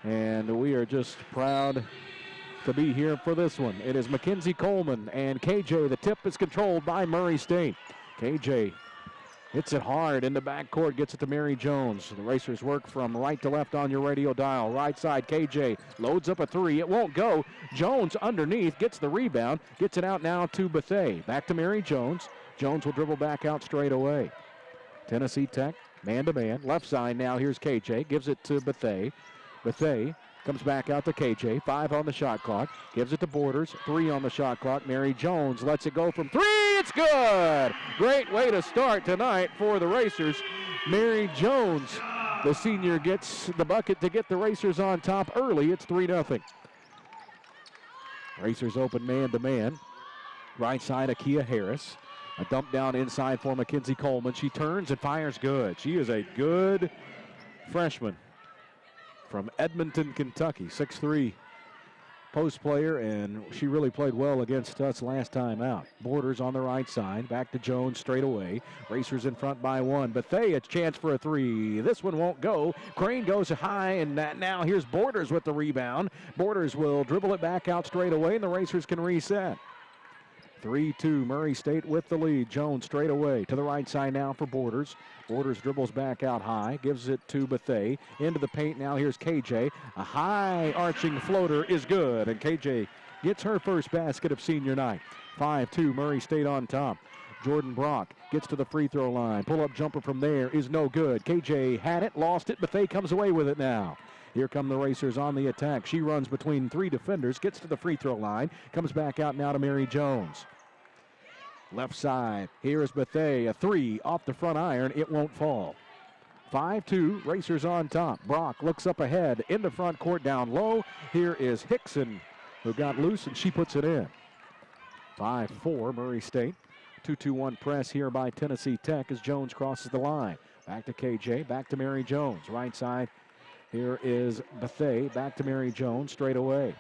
And we are just proud to be here for this one. It is Mackenzie Coleman and KJ. The tip is controlled by Murray State. KJ hits it hard in the backcourt, gets it to Mary Jones. The Racers work from right to left on your radio dial. Right side, KJ loads up a three. It won't go. Jones underneath, gets the rebound, gets it out now to Bethea. Back to Mary Jones. Jones will dribble back out straight away. Tennessee Tech, man-to-man. Left side now, here's KJ. Gives it to Bethea. Bethea comes back out to KJ. 5 on the shot clock. Gives it to Borders. 3 on the shot clock. Mary Jones lets it go from 3. It's good! Great way to start tonight for the Racers. Mary Jones, the senior, gets the bucket to get the Racers on top early. It's 3-0. Racers open man-to-man. Right side, Akia Harris. A dump down inside for Mackenzie Coleman. She turns and fires good. She is a good freshman from Edmonton, Kentucky. 6'3" post player, and she really played well against us last time out. Borders on the right side. Back to Jones straight away. Racers in front by 1. Bethea, a chance for a 3. This one won't go. Crane goes high, and now here's Borders with the rebound. Borders will dribble it back out straight away, and the Racers can reset. 3-2, Murray State with the lead. Jones straight away to the right side now for Borders. Borders dribbles back out high, gives it to Bethea. Into the paint now, here's KJ. A high arching floater is good, and KJ gets her first basket of senior night. 5-2, Murray State on top. Jordan Brock gets to the free throw line. Pull-up jumper from there is no good. KJ had it, lost it. Bethea comes away with it now. Here come the Racers on the attack. She runs between 3 defenders, gets to the free throw line, comes back out now to Mary Jones. Left side, here is Bethea, a 3 off the front iron. It won't fall. 5-2, Racers on top. Brock looks up ahead in the front court down low. Here is Hickson, who got loose, and she puts it in. 5-4, Murray State. 2-2-1 press here by Tennessee Tech as Jones crosses the line. Back to KJ, back to Mary Jones. Right side, here is Bethea, back to Mary Jones straight away.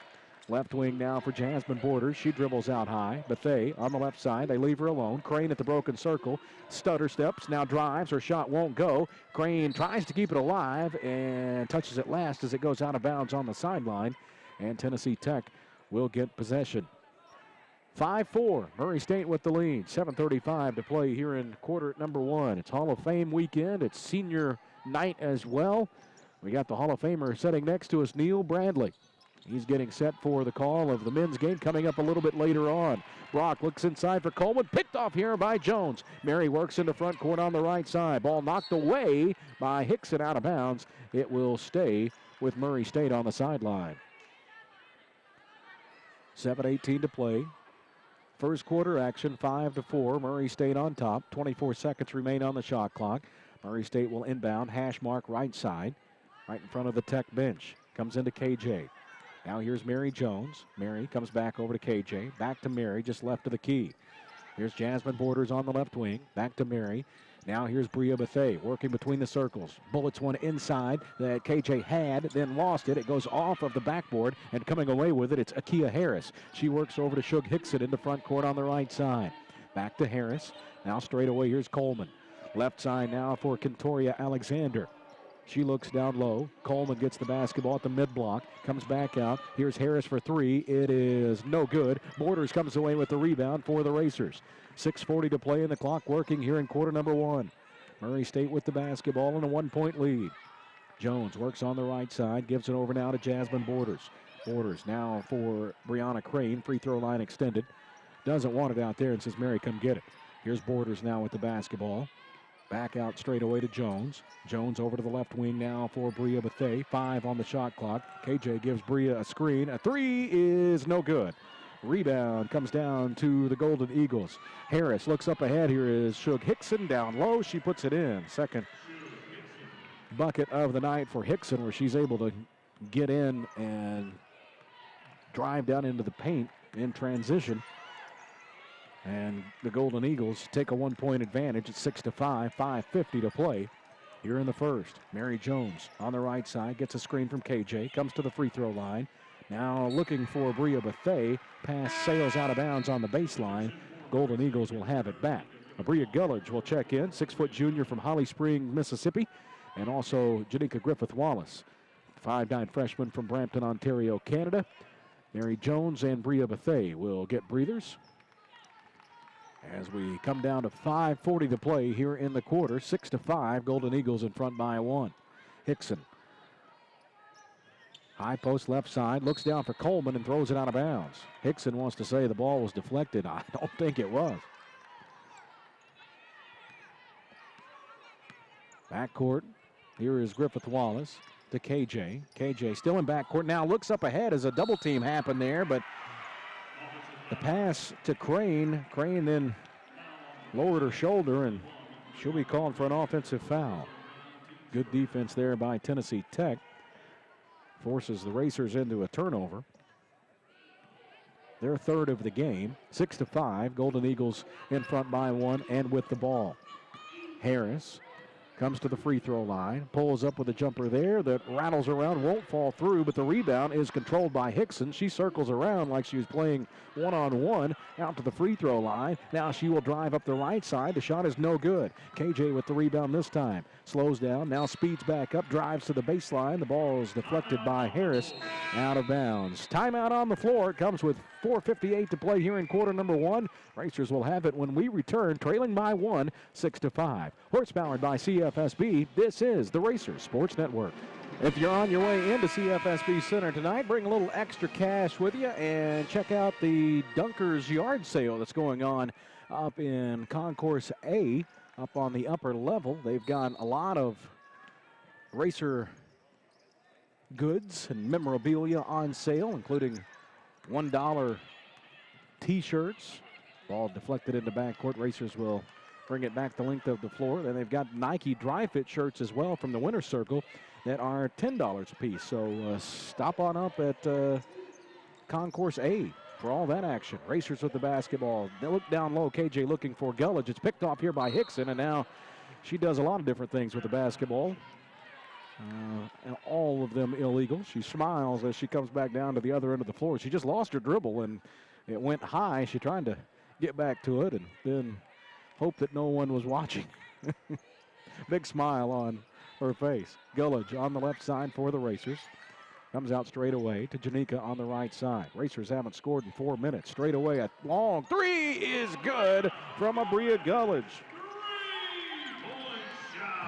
Left wing now for Jasmine Borders. She dribbles out high. Bethea on the left side. They leave her alone. Crane at the broken circle. Stutter steps, now drives. Her shot won't go. Crane tries to keep it alive and touches it last as it goes out of bounds on the sideline. And Tennessee Tech will get possession. 5-4, Murray State with the lead. 7:35 to play here in quarter number 1. It's Hall of Fame weekend. It's senior night as well. We got the Hall of Famer sitting next to us, Neil Bradley. He's getting set for the call of the men's game coming up a little bit later on. Brock looks inside for Coleman. Picked off here by Jones. Mary works in the front court on the right side. Ball knocked away by Hickson out of bounds. It will stay with Murray State on the sideline. 7:18 to play. First quarter action, 5-4. Murray State on top. 24 seconds remain on the shot clock. Murray State will inbound. Hash mark right side. Right in front of the Tech bench. Comes into KJ. Now here's Mary Jones. Mary comes back over to KJ. Back to Mary, just left of the key. Here's Jasmine Borders on the left wing. Back to Mary. Now here's Bria Bethea working between the circles. Bullets one inside that KJ had, then lost it. It goes off of the backboard, and coming away with it, it's Akia Harris. She works over to Shug Hickson in the front court on the right side. Back to Harris. Now straight away, here's Coleman. Left side now for Kentoria Alexander. She looks down low. Coleman gets the basketball at the mid-block. Comes back out. Here's Harris for 3. It is no good. Borders comes away with the rebound for the Racers. 6:40 to play in the clock working here in quarter number 1. Murray State with the basketball and a 1-point lead. Jones works on the right side. Gives it over now to Jasmine Borders. Borders now for Brianna Crane. Free throw line extended. Doesn't want it out there and says, Mary, come get it. Here's Borders now with the basketball. Back out straight away to Jones. Jones over to the left wing now for Bria Bethea. 5 on the shot clock. KJ gives Bria a screen. A 3 is no good. Rebound comes down to the Golden Eagles. Harris looks up ahead. Here is Shug Hickson down low. She puts it in. Second bucket of the night for Hickson, where she's able to get in and drive down into the paint in transition. And the Golden Eagles take a 1-point advantage at 6-5, 5:50 to play here in the first. Mary Jones on the right side gets a screen from KJ, comes to the free throw line. Now looking for Bria Bethea. Pass sails out of bounds on the baseline. Golden Eagles will have it back. Bria Gullidge will check in, 6-foot junior from Holly Springs, Mississippi. And also Janika Griffith Wallace, 5'9" freshman from Brampton, Ontario, Canada. Mary Jones and Bria Bethay will get breathers. As we come down to 5:40 to play here in the quarter, 6-5, Golden Eagles in front by 1. Hickson. High post left side, looks down for Coleman and throws it out of bounds. Hickson wants to say the ball was deflected. I don't think it was. Backcourt, here is Griffith Wallace to KJ. KJ still in backcourt now, looks up ahead as a double team happened there, but the pass to Crane. Crane then lowered her shoulder, and she'll be called for an offensive foul. Good defense there by Tennessee Tech. Forces the Racers into a turnover. Their third of the game. 6-5. Golden Eagles in front by 1 and with the ball. Harris comes to the free throw line, pulls up with a jumper there that rattles around, won't fall through, but the rebound is controlled by Hickson. She circles around like she was playing one-on-one out to the free throw line. Now she will drive up the right side. The shot is no good. KJ with the rebound this time. Slows down, now speeds back up, drives to the baseline. The ball is deflected by Harris, out of bounds. Timeout on the floor. It comes with 4:58 to play here in quarter number 1. Racers will have it when we return, trailing by 1, 6-5. Horsepowered by CFSB, this is the Racers Sports Network. If you're on your way into CFSB Center tonight, bring a little extra cash with you and check out the Dunkers yard sale that's going on up in Concourse A, up on the upper level. They've got a lot of Racer goods and memorabilia on sale, including $1 T-shirts. Ball deflected into backcourt. Racers will bring it back the length of the floor. Then they've got Nike dry fit shirts as well from the winner's circle that are $10 a piece. So stop on up at Concourse A for all that action. Racers with the basketball. They look down low. KJ looking for Gullidge. It's picked off here by Hickson, and now she does a lot of different things with the basketball. And all of them illegal. She smiles as she comes back down to the other end of the floor. She just lost her dribble, and it went high. She tried to get back to it and then hope that no one was watching. Big smile on her face. Gullidge on the left side for the Racers. Comes out straight away to Janika on the right side. Racers haven't scored in 4 minutes. Straight away, a long three is good from Bria Gullidge.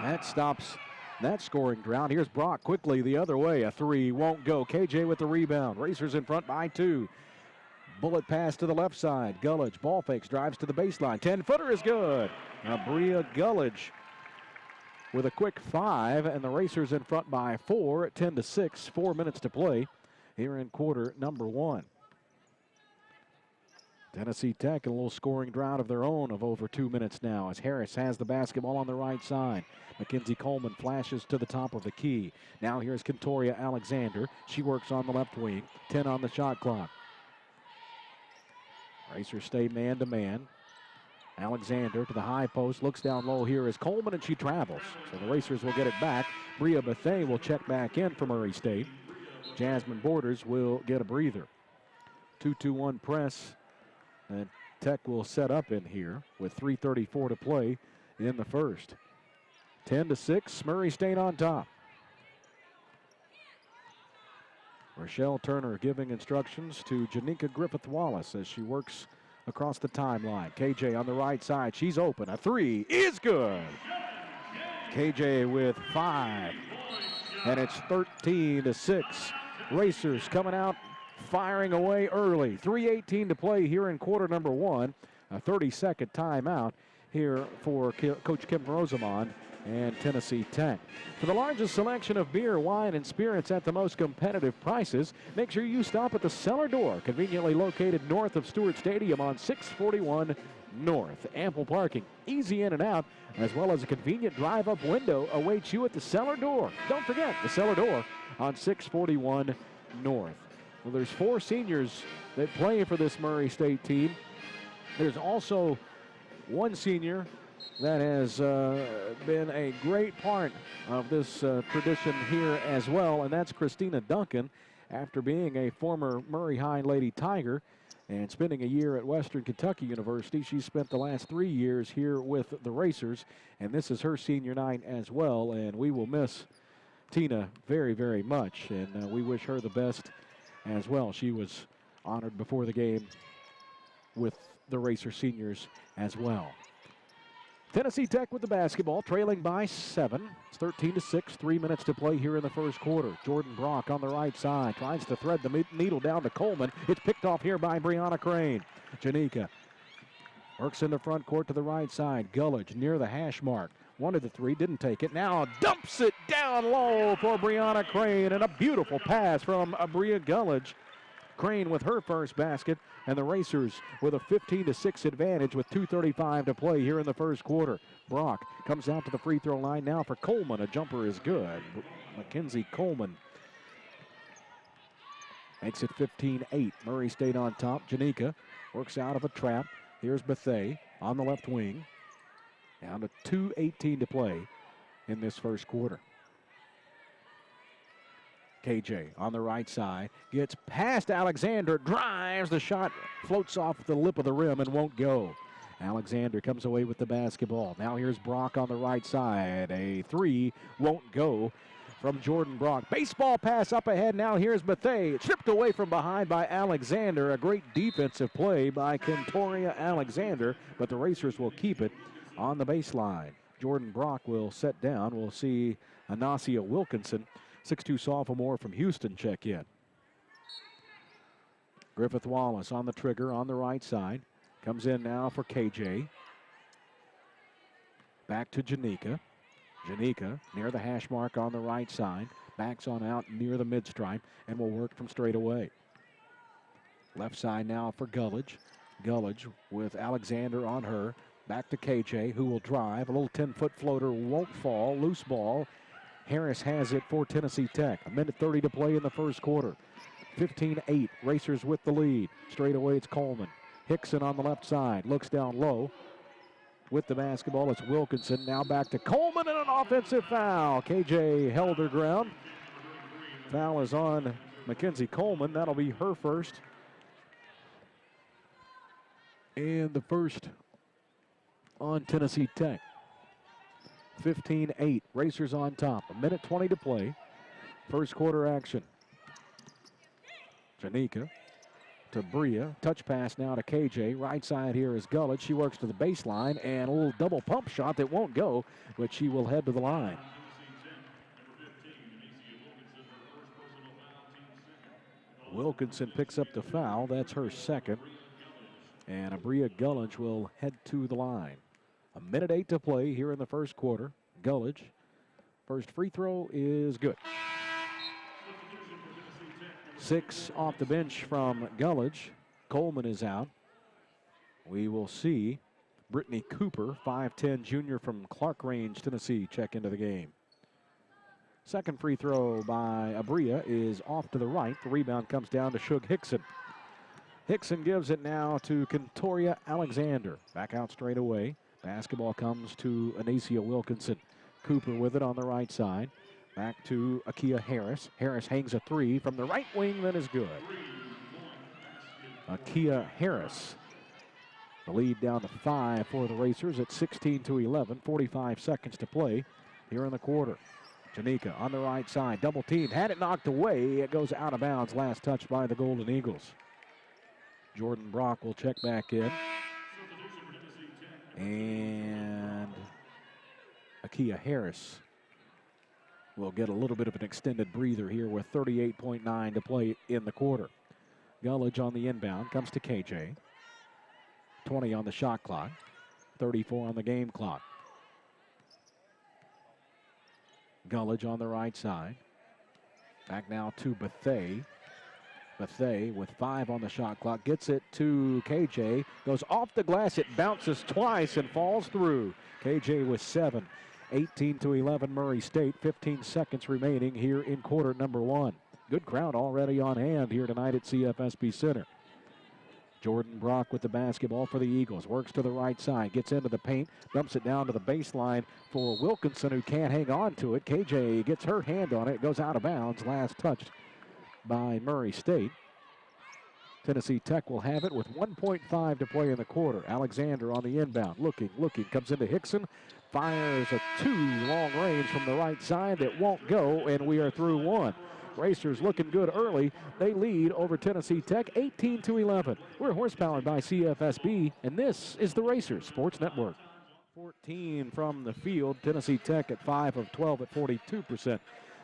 That stops that scoring drought. Here's Brock quickly the other way. A three won't go. KJ with the rebound. Racers in front by 2. Bullet pass to the left side. Gullidge ball fakes, drives to the baseline. 10-footer is good. Bria Gullidge with a quick 5, and the Racers in front by 4 at 10-6. 4 minutes to play here in quarter number 1. Tennessee Tech in a little scoring drought of their own of over 2 minutes now as Harris has the basketball on the right side. Mackenzie Coleman flashes to the top of the key. Now here's Kentoria Alexander. She works on the left wing. 10 on the shot clock. Racers stay man-to-man. Alexander to the high post, looks down low here is Coleman, and she travels. So the Racers will get it back. Bria Bethay will check back in for Murray State. Jasmine Borders will get a breather. 2-2-1 press. And Tech will set up in here with 3:34 to play in the first. 10-6, Murray State on top. Rochelle Turner giving instructions to Janika Griffith-Wallace as she works across the timeline. KJ on the right side, she's open. A three is good. KJ with 5, and it's 13-6. Racers coming out firing away early. 3:18 to play here in quarter number 1. A 30-second timeout here for Coach Kim Rosamond and Tennessee Tech. For the largest selection of beer, wine, and spirits at the most competitive prices, make sure you stop at the Cellar Door, conveniently located north of Stewart Stadium on 641 North. Ample parking, easy in and out, as well as a convenient drive-up window awaits you at the Cellar Door. Don't forget, the Cellar Door on 641 North. Well, there's 4 seniors that play for this Murray State team. There's also one senior that has been a great part of this tradition here as well, and that's Christina Duncan. After being a former Murray High Lady Tiger and spending a year at Western Kentucky University, she spent the last 3 years here with the Racers, and this is her senior night as well, and we will miss Tina very, very much, and we wish her the best as well. She was honored before the game with the Racer seniors as well. Tennessee Tech with the basketball, trailing by 7. It's 13-6, 3 minutes to play here in the first quarter. Jordan Brock on the right side tries to thread the needle down to Coleman. It's picked off here by Brianna Crane. Janika works in the front court to the right side. Gullidge near the hash mark. Wanted the three, didn't take it. Now dumps it down low for Brianna Crane, and a beautiful pass from Abria Gullidge. Crane with her first basket, and the Racers with a 15-6 advantage with 2:35 to play here in the first quarter. Brock comes out to the free throw line now for Coleman. A jumper is good. Mackenzie Coleman makes it 15-8. Murray State on top. Janika works out of a trap. Here's Bethea on the left wing. Down to 2:18 to play in this first quarter. KJ on the right side, gets past Alexander, drives, the shot floats off the lip of the rim and won't go. Alexander comes away with the basketball. Now here's Brock on the right side. A three won't go from Jordan Brock. Baseball pass up ahead. Now here's Bethea. Stripped away from behind by Alexander. A great defensive play by Kentoria Alexander, but the Racers will keep it on the baseline. Jordan Brock will set down. We'll see Anasia Wilkinson, 6'2" sophomore from Houston, check in. Griffith Wallace on the trigger on the right side. Comes in now for KJ. Back to Janika. Janika near the hash mark on the right side. Backs on out near the mid-stripe and will work from straight away. Left side now for Gullidge. Gullidge with Alexander on her. Back to KJ, who will drive. A little 10-foot floater won't fall. Loose ball. Harris has it for Tennessee Tech. 1:30 to play in the first quarter. 15-8. Racers with the lead. Straight away, it's Coleman. Hickson on the left side. Looks down low. With the basketball, it's Wilkinson. Now back to Coleman and an offensive foul. KJ held her ground. Foul is on Mackenzie Coleman. That'll be her first. And the first on Tennessee Tech. 15-8. Racers on top. 1:20 to play. First quarter action. Janika to Bria. Touch pass now to KJ. Right side here is Gullidge. She works to the baseline and a little double pump shot that won't go, but she will head to the line. Wilkinson picks up the foul. That's her second. And Abria Gullidge will head to the line. 1:08 to play here in the first quarter. Gullidge, first free throw is good. 6 off the bench from Gullidge. Coleman is out. We will see Brittany Cooper, 5'10" junior from Clark Range, Tennessee, check into the game. Second free throw by Abria is off to the right. The rebound comes down to Shug Hickson. Hickson gives it now to Kentoria Alexander. Back out straight away. Basketball comes to Anasia Wilkinson. Cooper with it on the right side. Back to Akia Harris. Harris hangs a three from the right wing that is good. Akia Harris. The lead down to 5 for the Racers at 16-11. 45 seconds to play here in the quarter. Janika on the right side. Double teamed. Had it knocked away. It goes out of bounds. Last touch by the Golden Eagles. Jordan Brock will check back in. And Akia Harris will get a little bit of an extended breather here with 38.9 to play in the quarter. Gullidge on the inbound comes to KJ. 20 on the shot clock. 34 on the game clock. Gullidge on the right side. Back now to Bethea. Bethea with 5 on the shot clock. Gets it to KJ. Goes off the glass. It bounces twice and falls through. KJ with 7. 18-11 Murray State. 15 seconds remaining here in quarter number 1. Good crowd already on hand here tonight at CFSB Center. Jordan Brock with the basketball for the Eagles. Works to the right side. Gets into the paint. Dumps it down to the baseline for Wilkinson, who can't hang on to it. KJ gets her hand on it. It goes out of bounds. Last touched by Murray State. Tennessee Tech will have it with 1.5 to play in the quarter. Alexander on the inbound, looking, comes into Hickson, fires a 2 long range from the right side that won't go, and we are through one. Racers looking good early. They lead over Tennessee Tech 18-11. We're horsepowered by CFSB, and this is the Racers Sports Network. 14 from the field. Tennessee Tech at 5 of 12 at 42%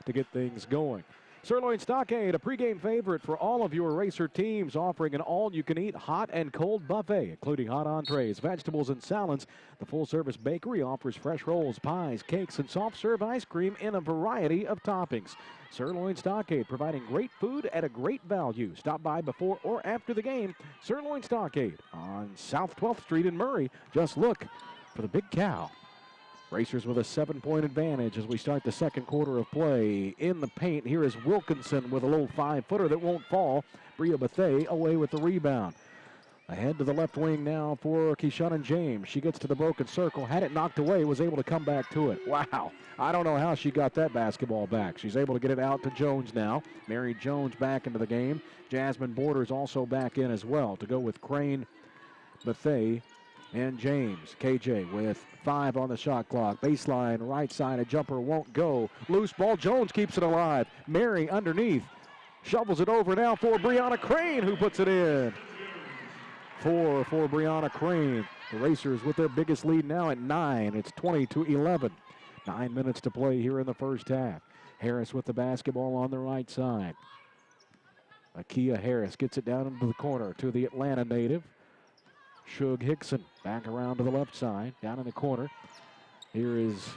to get things going. Sirloin Stockade, a pregame favorite for all of your Racer teams, offering an all-you-can-eat hot and cold buffet, including hot entrees, vegetables, and salads. The full-service bakery offers fresh rolls, pies, cakes, and soft-serve ice cream in a variety of toppings. Sirloin Stockade, providing great food at a great value. Stop by before or after the game. Sirloin Stockade on South 12th Street in Murray. Just look for the big cow. Racers with a 7-point advantage as we start the second quarter of play. In the paint, here is Wilkinson with a little 5-footer that won't fall. Bria Bethea away with the rebound. Ahead to the left wing now for Keyshawn James. She gets to the broken circle, had it knocked away, was able to come back to it. Wow, I don't know how she got that basketball back. She's able to get it out to Jones now. Mary Jones back into the game. Jasmine Borders also back in as well to go with Crane, Bethea, and James. KJ with 5 on the shot clock. Baseline, right side, a jumper won't go. Loose ball, Jones keeps it alive. Mary underneath, shovels it over now for Brianna Crane, who puts it in. 4 for Brianna Crane. The Racers with their biggest lead now at 9. It's 20-11. 9 minutes to play here in the first half. Harris with the basketball on the right side. Akia Harris gets it down into the corner to the Atlanta native. Shug Hickson back around to the left side, down in the corner. Here is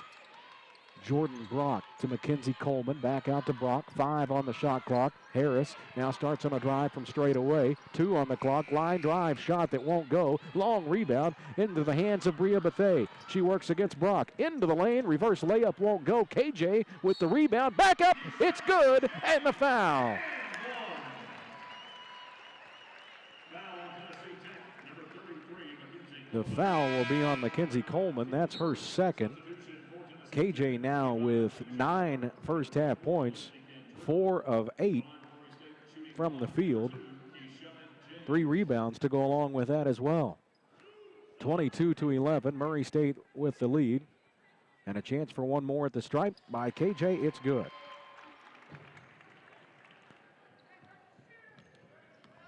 Jordan Brock to Mackenzie Coleman, back out to Brock. 5 on the shot clock. Harris now starts on a drive from straight away. 2 on the clock, line drive shot that won't go. Long rebound into the hands of Bria Bethea. She works against Brock, into the lane, reverse layup won't go. KJ with the rebound, back up, it's good, and the foul. The foul will be on Mackenzie Coleman. That's her second. KJ now with 9 first half points, 4 of 8 from the field. 3 rebounds to go along with that as well. 22-11, Murray State with the lead. And a chance for one more at the stripe by KJ, it's good.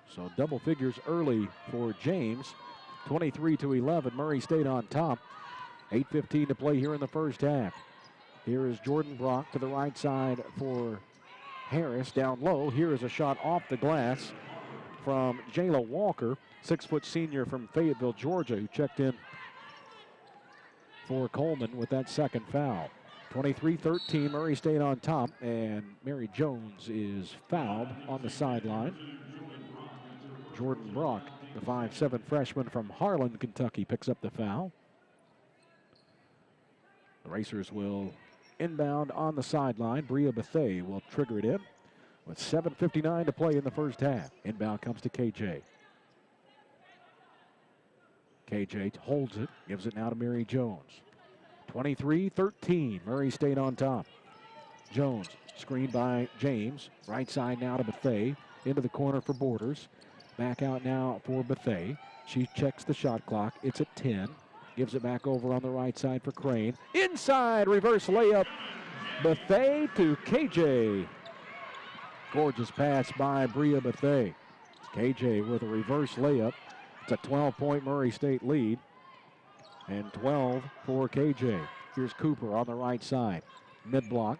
So double figures early for James. 23-11, Murray State on top. 8:15 to play here in the first half. Here is Jordan Brock to the right side for Harris down low. Here is a shot off the glass from Jayla Walker, 6-foot senior from Fayetteville, Georgia, who checked in for Coleman with that second foul. 23-13, Murray State on top, and Mary Jones is fouled on the sideline. Jordan Brock, the 5'7" freshman from Harlan, Kentucky, picks up the foul. The Racers will inbound on the sideline. Bria Bethea will trigger it in with 7:59 to play in the first half. Inbound comes to KJ. KJ holds it, gives it now to Mary Jones. 23-13, Murray State on top. Jones screened by James. Right side now to Bethea. Into the corner for Borders. Back out now for Bethea. She checks the shot clock. It's at 10. Gives it back over on the right side for Crane. Inside, reverse layup. Bethea to KJ. Gorgeous pass by Bria Bethea. KJ with a reverse layup. It's a 12-point Murray State lead. And 12 for KJ. Here's Cooper on the right side. Mid-block.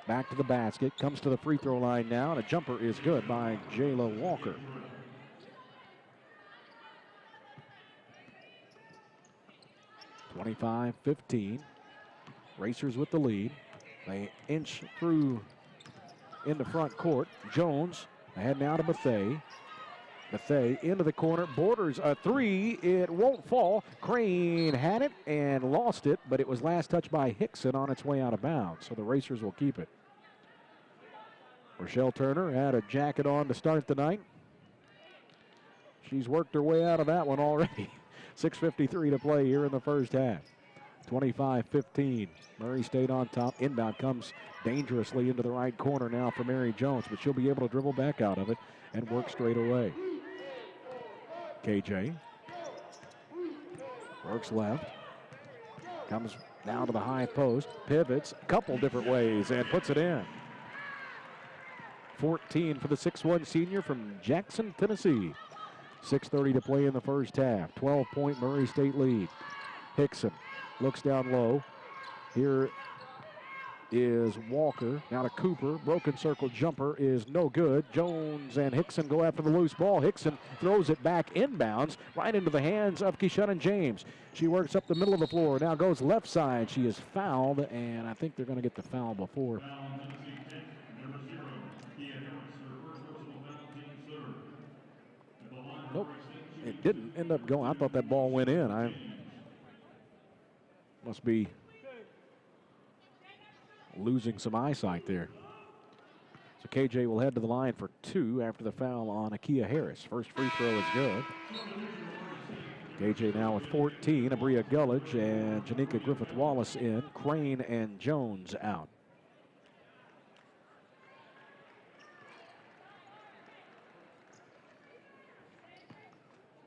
Back to the basket. Comes to the free throw line now. And a jumper is good by Jayla Walker. 25-15. Racers with the lead. They inch through in the front court. Jones ahead now to Bethea. Bethea into the corner. Borders a 3. It won't fall. Crane had it and lost it, but it was last touched by Hickson on its way out of bounds. So the Racers will keep it. Rochelle Turner had a jacket on to start the night. She's worked her way out of that one already. 6:53 to play here in the first half. 25-15. Murray State on top. Inbound comes dangerously into the right corner now for Mary Jones, but she'll be able to dribble back out of it and work straight away. KJ works left, comes down to the high post, pivots a couple different ways and puts it in. 14 for the 6'1" senior from Jackson, Tennessee. 6:30 to play in the first half. 12-point Murray State lead. Hickson looks down low. Here is Walker. Now to Cooper. Broken circle jumper is no good. Jones and Hickson go after the loose ball. Hickson throws it back inbounds right into the hands of Keyshawn James. She works up the middle of the floor. Now goes left side. She is fouled, and I think they're going to get the foul before. Nope, it didn't end up going. I thought that ball went in. I must be losing some eyesight there. So KJ will head to the line for 2 after the foul on Akia Harris. First free throw is good. KJ now with 14. Abria Gullidge and Janika Griffith-Wallace in. Crane and Jones out.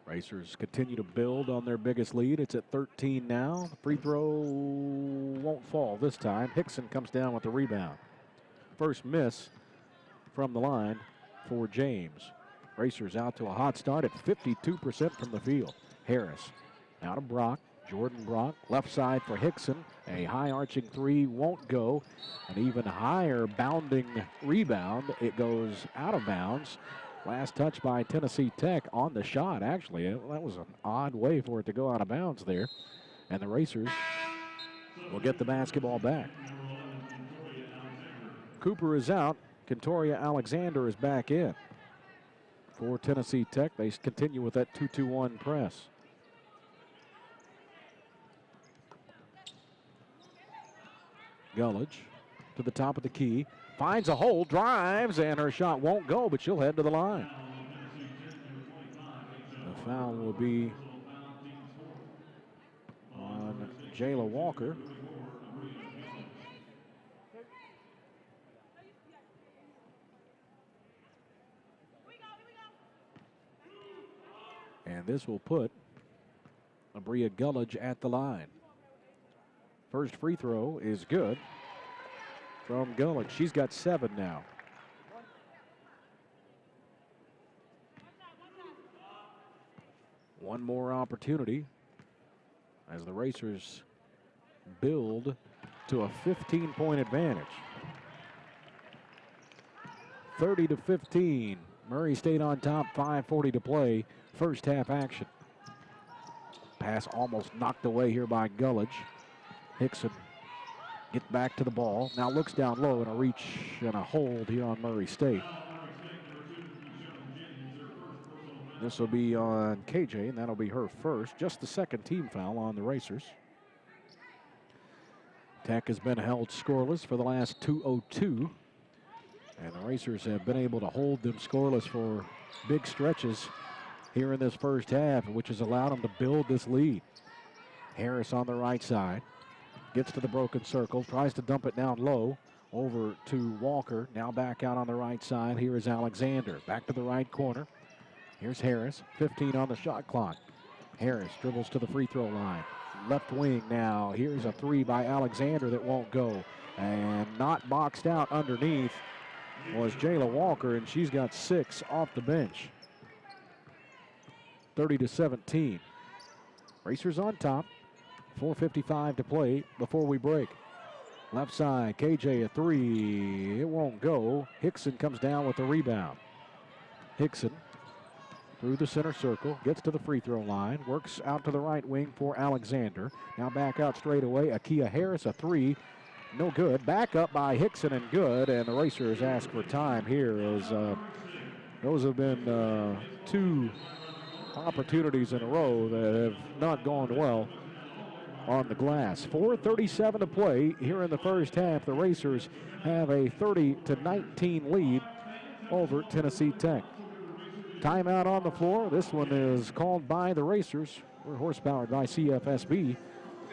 Racers continue to build on their biggest lead. It's at 13 now. The free throw won't fall this time. Hickson comes down with the rebound. First miss from the line for James. Racers out to a hot start at 52% from the field. Harris out of Brock. Jordan Brock, left side for Hickson. A high arching three won't go. An even higher bounding rebound. It goes out of bounds. Last touch by Tennessee Tech on the shot, actually. That was an odd way for it to go out of bounds there. And the Racers will get the basketball back. Cooper is out. Kentoria Alexander is back in. For Tennessee Tech, they continue with that 2-2-1 press. Gullidge to the top of the key. Finds a hole, drives, and her shot won't go, but she'll head to the line. The foul will be on Jayla Walker. And this will put Abria Gullidge at the line. First free throw is good from Gullidge. She's got 7 now. One more opportunity as the Racers build to a 15-point advantage. 30-15. Murray State on top, 5:40 to play. First half action. Pass almost knocked away here by Gullidge. Hickson gets back to the ball. Now looks down low and a reach and a hold here on Murray State. This will be on KJ, and that'll be her first. Just the second team foul on the Racers. Tech has been held scoreless for the last 2:02. And the Racers have been able to hold them scoreless for big stretches here in this first half, which has allowed them to build this lead. Harris on the right side. Gets to the broken circle, tries to dump it down low over to Walker. Now back out on the right side. Here is Alexander. Back to the right corner. Here's Harris. 15 on the shot clock. Harris dribbles to the free throw line. Left wing now. Here's a three by Alexander that won't go. And not boxed out underneath was Jayla Walker, and she's got 6 off the bench. 30-17. Racers on top. 4:55 to play before we break. Left side, KJ a three. It won't go. Hickson comes down with the rebound. Hickson through the center circle, gets to the free throw line, works out to the right wing for Alexander. Now back out straight away. Akia Harris a three. No good. Back up by Hickson and good. And the Racers ask for time here as those have been 2 opportunities in a row that have not gone well on the glass. 4:37 to play here in the first half. The Racers have a 30-19 lead over Tennessee Tech. Timeout on the floor. This one is called by the Racers. We're horsepowered by CFSB,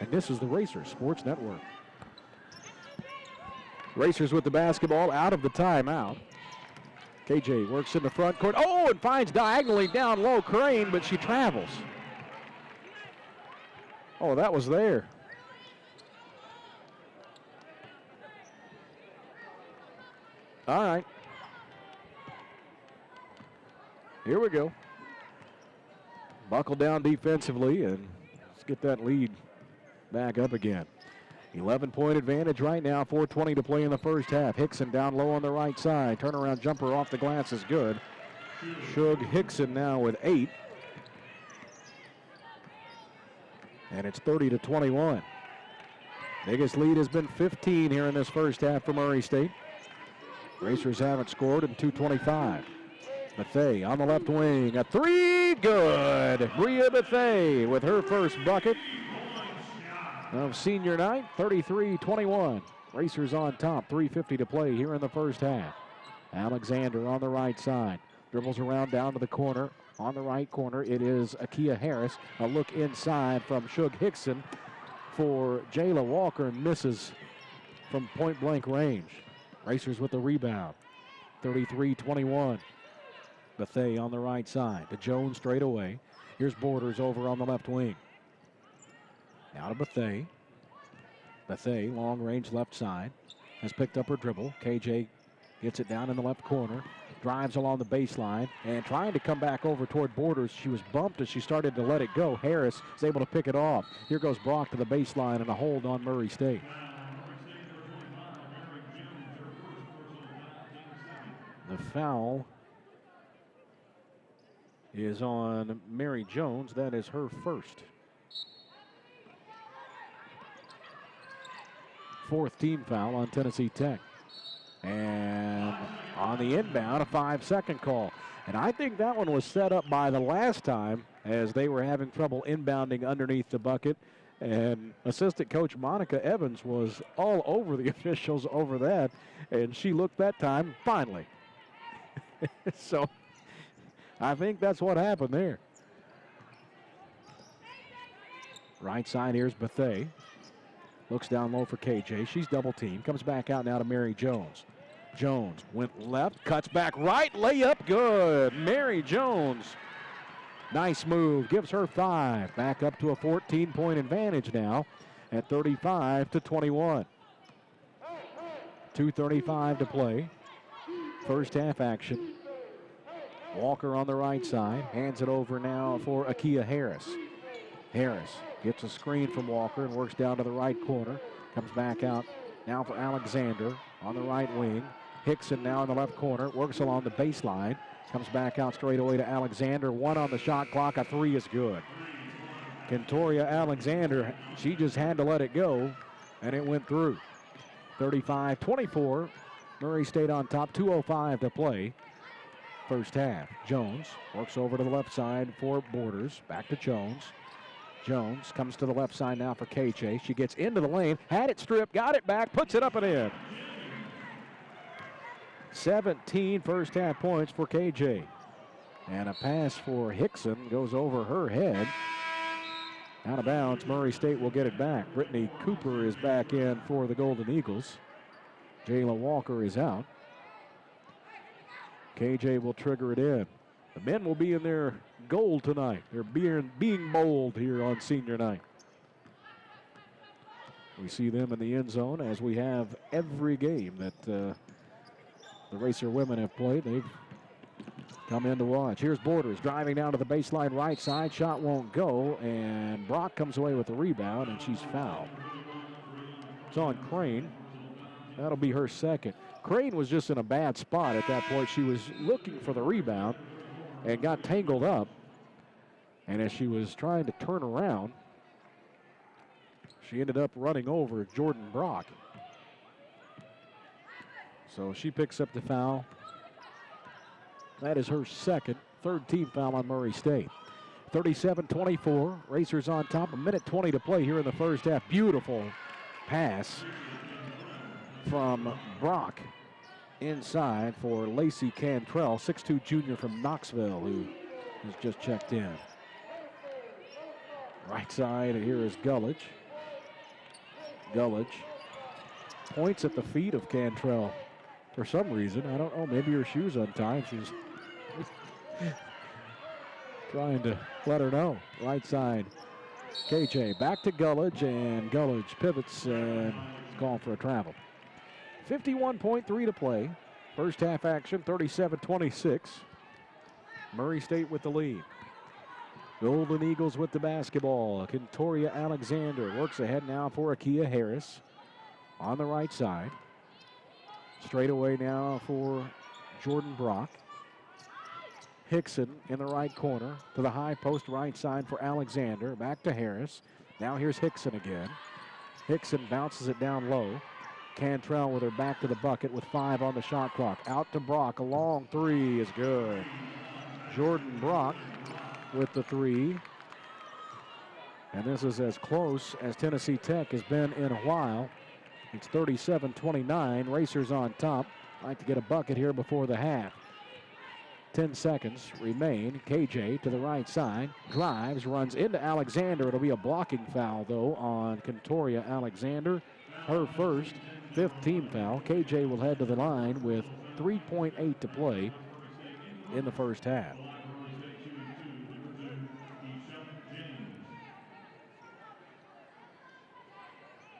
and this is the Racers Sports Network. Racers with the basketball out of the timeout. KJ works in the front court. Oh, Oh, and finds diagonally down low Crane, but she travels. Oh, that was there. All right. Here we go. Buckle down defensively, and let's get that lead back up again. 11-point advantage right now, 4:20 to play in the first half. Hickson down low on the right side. Turnaround jumper off the glass is good. Shug Hickson now with 8. And it's 30-21. Biggest lead has been 15 here in this first half for Murray State. Racers haven't scored in 2:25. Bethea on the left wing, a 3, good. Bria Bethea with her first bucket of senior night, 33-21. Racers on top, 3:50 to play here in the first half. Alexander on the right side, dribbles around down to the corner. On the right corner, it is Akia Harris. A look inside from Shug Hickson for Jayla Walker, misses from point-blank range. Racers with the rebound, 33-21. Bethea on the right side, to Jones straight away. Here's Borders over on the left wing. Now to Bethea. Bethea, long range left side, has picked up her dribble. KJ gets it down in the left corner, drives along the baseline, and trying to come back over toward Borders. She was bumped as she started to let it go. Harris is able to pick it off. Here goes Brock to the baseline and a hold on Murray State. The foul is on Mary Jones. That is her first. 4th team foul on Tennessee Tech. And on the inbound, a 5-second call. And I think that one was set up by the last time as they were having trouble inbounding underneath the bucket. And assistant coach Monica Evans was all over the officials over that. And she looked that time, finally. So I think that's what happened there. Right side, here's Bethea. Looks down low for KJ. She's double teamed. Comes back out now to Mary Jones. Jones went left, cuts back right, layup good. Mary Jones, nice move, gives her 5. Back up to a 14-point advantage now at 35-21. 2:35 to play. First half action. Walker on the right side, hands it over now for Akia Harris. Harris gets a screen from Walker and works down to the right corner. Comes back out now for Alexander on the right wing. Hickson now in the left corner, works along the baseline. Comes back out straight away to Alexander. 1 on the shot clock, a 3 is good. Kentoria Alexander, she just had to let it go, and it went through. 35-24, Murray State on top, 2:05 to play. First half. Jones works over to the left side for Borders. Back to Jones. Jones comes to the left side now for KJ. She gets into the lane, had it stripped, got it back, puts it up and in. 17 first half points for KJ. And a pass for Hickson goes over her head. Out of bounds, Murray State will get it back. Brittany Cooper is back in for the Golden Eagles. Jayla Walker is out. KJ will trigger it in. The men will be in their gold tonight. They're being bold here on senior night. We see them in the end zone as we have every game that the Racer women have played. They've come in to watch. Here's Borders driving down to the baseline right side. Shot won't go, and Brock comes away with the rebound, and she's fouled. It's on Crane. That'll be her second. Crane was just in a bad spot at that point. She was looking for the rebound and got tangled up. And as she was trying to turn around, she ended up running over Jordan Brock. So she picks up the foul. That is her second, third team foul on Murray State. 37-24, Racers on top, 1:20 to play here in the first half. Beautiful pass from Brock inside for Lacey Cantrell, 6'2" junior from Knoxville, who has just checked in. Right side, here is Gullidge. Gullidge points at the feet of Cantrell for some reason. I don't know, maybe her shoe's untied. Trying to let her know. Right side. KJ back to Gullidge, and Gullidge pivots and is called for a travel. 51.3 to play. First half action, 37-26. Murray State with the lead. Golden Eagles with the basketball. Kentoria Alexander works ahead now for Akia Harris on the right side. Straight away now for Jordan Brock. Hickson in the right corner to the high post right side for Alexander. Back to Harris. Now here's Hickson again. Hickson bounces it down low. Cantrell with her back to the bucket with 5 on the shot clock. Out to Brock. A long 3 is good. Jordan Brock with the 3. And this is as close as Tennessee Tech has been in a while. It's 37-29. Racers on top. Like to get a bucket here before the half. 10 seconds remain. KJ to the right side. Drives, runs into Alexander. It'll be a blocking foul, though, on Kentoria Alexander. Her first, 5th team foul. KJ will head to the line with 3.8 to play in the first half.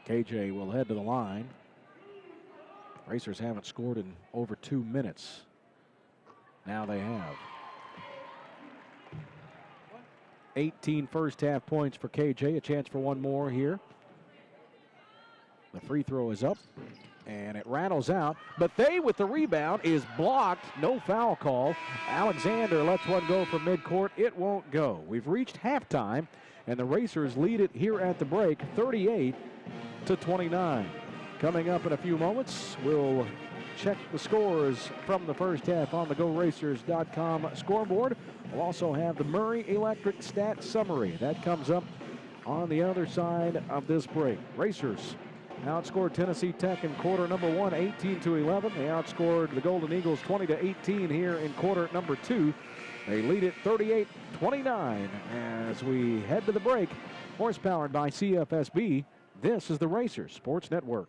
KJ will head to the line. Racers haven't scored in over 2 minutes. Now they have. 18 first half points for KJ. A chance for one more here. The free throw is up, and it rattles out. But they, with the rebound, is blocked. No foul call. Alexander lets one go from midcourt. It won't go. We've reached halftime, and the Racers lead it here at the break, 38-29. Coming up in a few moments, we'll check the scores from the first half on the GoRacers.com scoreboard. We'll also have the Murray Electric Stat Summary. That comes up on the other side of this break. Racers outscored Tennessee Tech in quarter number 1, 18-11. They outscored the Golden Eagles 20-18 here in quarter number 2. They lead it 38-29 as we head to the break. Horse-powered by CFSB, this is the Racers Sports Network.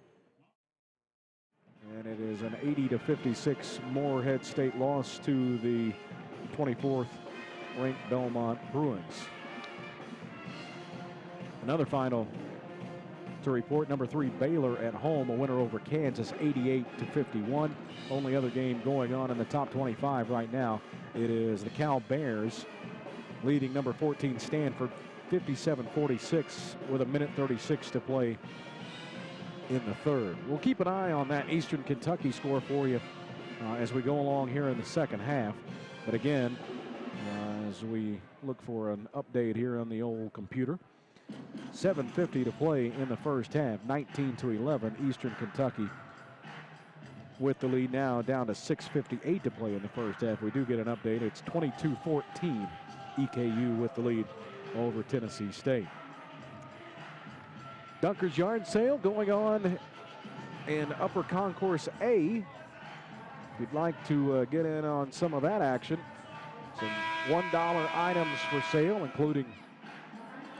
And it is an 80-56 Morehead State loss to the 24th ranked Belmont Bruins. Another final to report, number 3 Baylor at home, a winner over Kansas 88-51. Only other game going on in the top 25 right now, it is the Cal Bears leading number 14 Stanford 57-46 with 1:36 to play in the third. We'll keep an eye on that Eastern Kentucky score for you as we go along here in the second half. But again, as we look for an update here on the old computer, 7:50 to play in the first half, 19-11 Eastern Kentucky with the lead now, down to 6:58 to play in the first half. We do get an update. It's 22-14 EKU with the lead over Tennessee State. Dunker's Yard Sale going on in Upper Concourse A. If you'd like to get in on some of that action, some $1 items for sale, including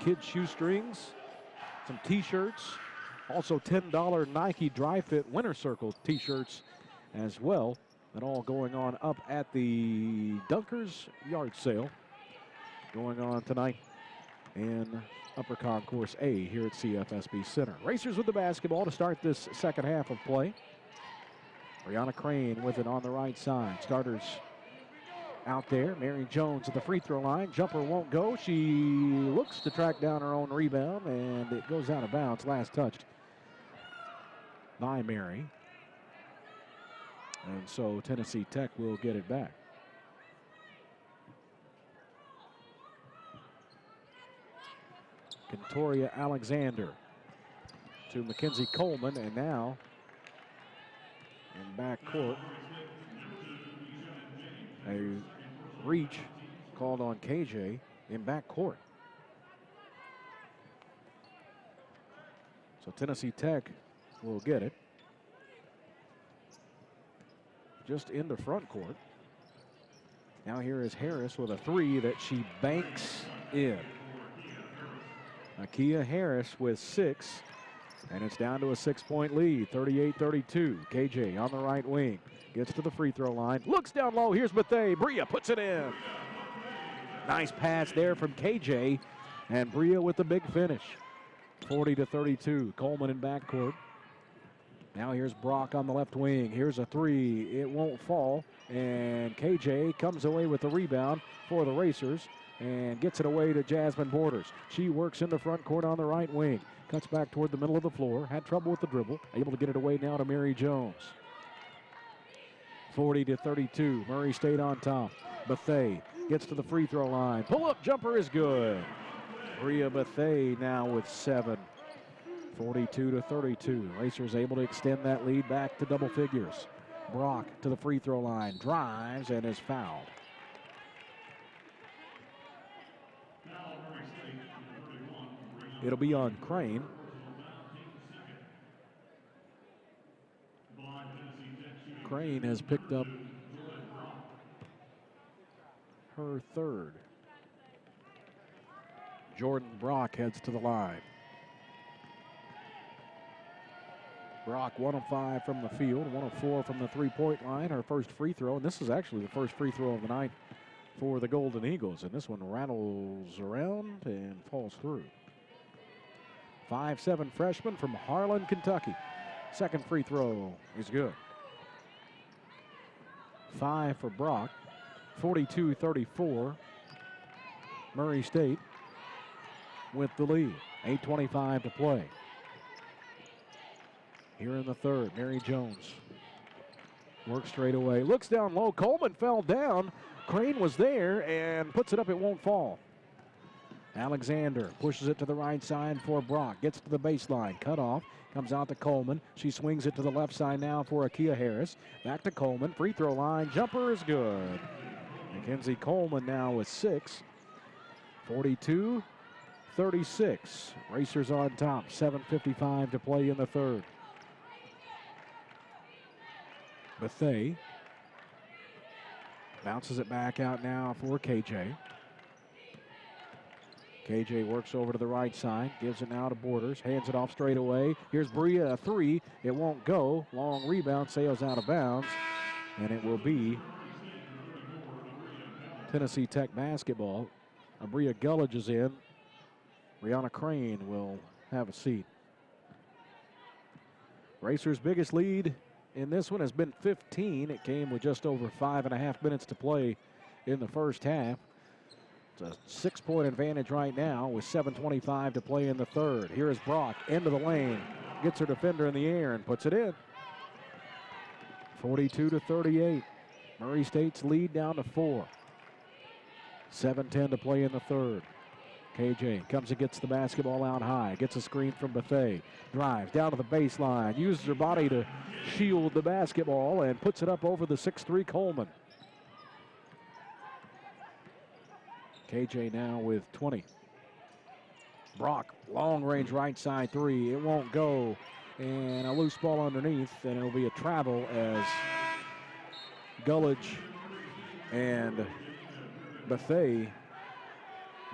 kids' shoestrings, some t-shirts, also $10 Nike Dry Fit Winter Circle t-shirts as well. That all going on up at the Dunker's Yard Sale going on tonight in Upper Concourse A here at CFSB Center. Racers with the basketball to start this second half of play. Brianna Crane with it on the right side. Starters out there. Mary Jones at the free throw line. Jumper won't go. She looks to track down her own rebound, and it goes out of bounds. Last touched by Mary. And so Tennessee Tech will get it back. Kentoria Alexander to Mackenzie Coleman, and now in backcourt, a reach called on KJ in backcourt. So Tennessee Tech will get it just into front court. Now here is Harris with a 3 that she banks in. Akia Harris with 6. And it's down to a 6-point lead, 38-32. KJ on the right wing. Gets to the free throw line. Looks down low. Here's Bethea. Bria puts it in. Nice pass there from KJ. And Bria with the big finish. 40-32. Coleman in backcourt. Now here's Brock on the left wing. Here's a three. It won't fall. And KJ comes away with the rebound for the Racers and gets it away to Jasmine Borders. She works in the front court on the right wing. Cuts back toward the middle of the floor. Had trouble with the dribble. Able to get it away now to Mary Jones. 40-32. Murray State on top. Bethea gets to the free throw line. Pull-up jumper is good. Bria Bethea now with 7. 42-32. Racers able to extend that lead back to double figures. Brock to the free throw line. Drives and is fouled. It'll be on Crane. Crane has picked up her third. Jordan Brock heads to the line. Brock 1 of 5 from the field, 1 of 4 from the three-point line. Her first free throw, and this is actually the first free throw of the night for the Golden Eagles. And this one rattles around and falls through. 5'7" freshman from Harlan, Kentucky. Second free throw is good. 5 for Brock. 42-34. Murray State with the lead. 8:25 to play. Here in the third, Mary Jones works straight away. Looks down low. Coleman fell down. Crane was there and puts it up. It won't fall. Alexander pushes it to the right side for Brock. Gets to the baseline. Cut off. Comes out to Coleman. She swings it to the left side now for Akia Harris. Back to Coleman. Free throw line. Jumper is good. Mackenzie Coleman now with 6. 42-36. Racers on top. 7:55 to play in the third. Bethea bounces it back out now for KJ. KJ works over to the right side, gives it now to Borders, hands it off straight away. Here's Bria, a three. It won't go. Long rebound, sails out of bounds, and it will be Tennessee Tech basketball. Bria Gullidge is in. Brianna Crane will have a seat. Racers' biggest lead in this one has been 15. It came with just over 5.5 minutes to play in the first half. It's a 6-point advantage right now with 7:25 to play in the third. Here is Brock into the lane. Gets her defender in the air and puts it in. 42-38. Murray State's lead down to 4. 7:10 to play in the third. KJ comes and gets the basketball out high. Gets a screen from Bethea. Drives down to the baseline. Uses her body to shield the basketball and puts it up over the 6'3" Coleman. KJ now with 20. Brock, long range right side three. It won't go. And a loose ball underneath, and it'll be a travel as Gullidge and Bethea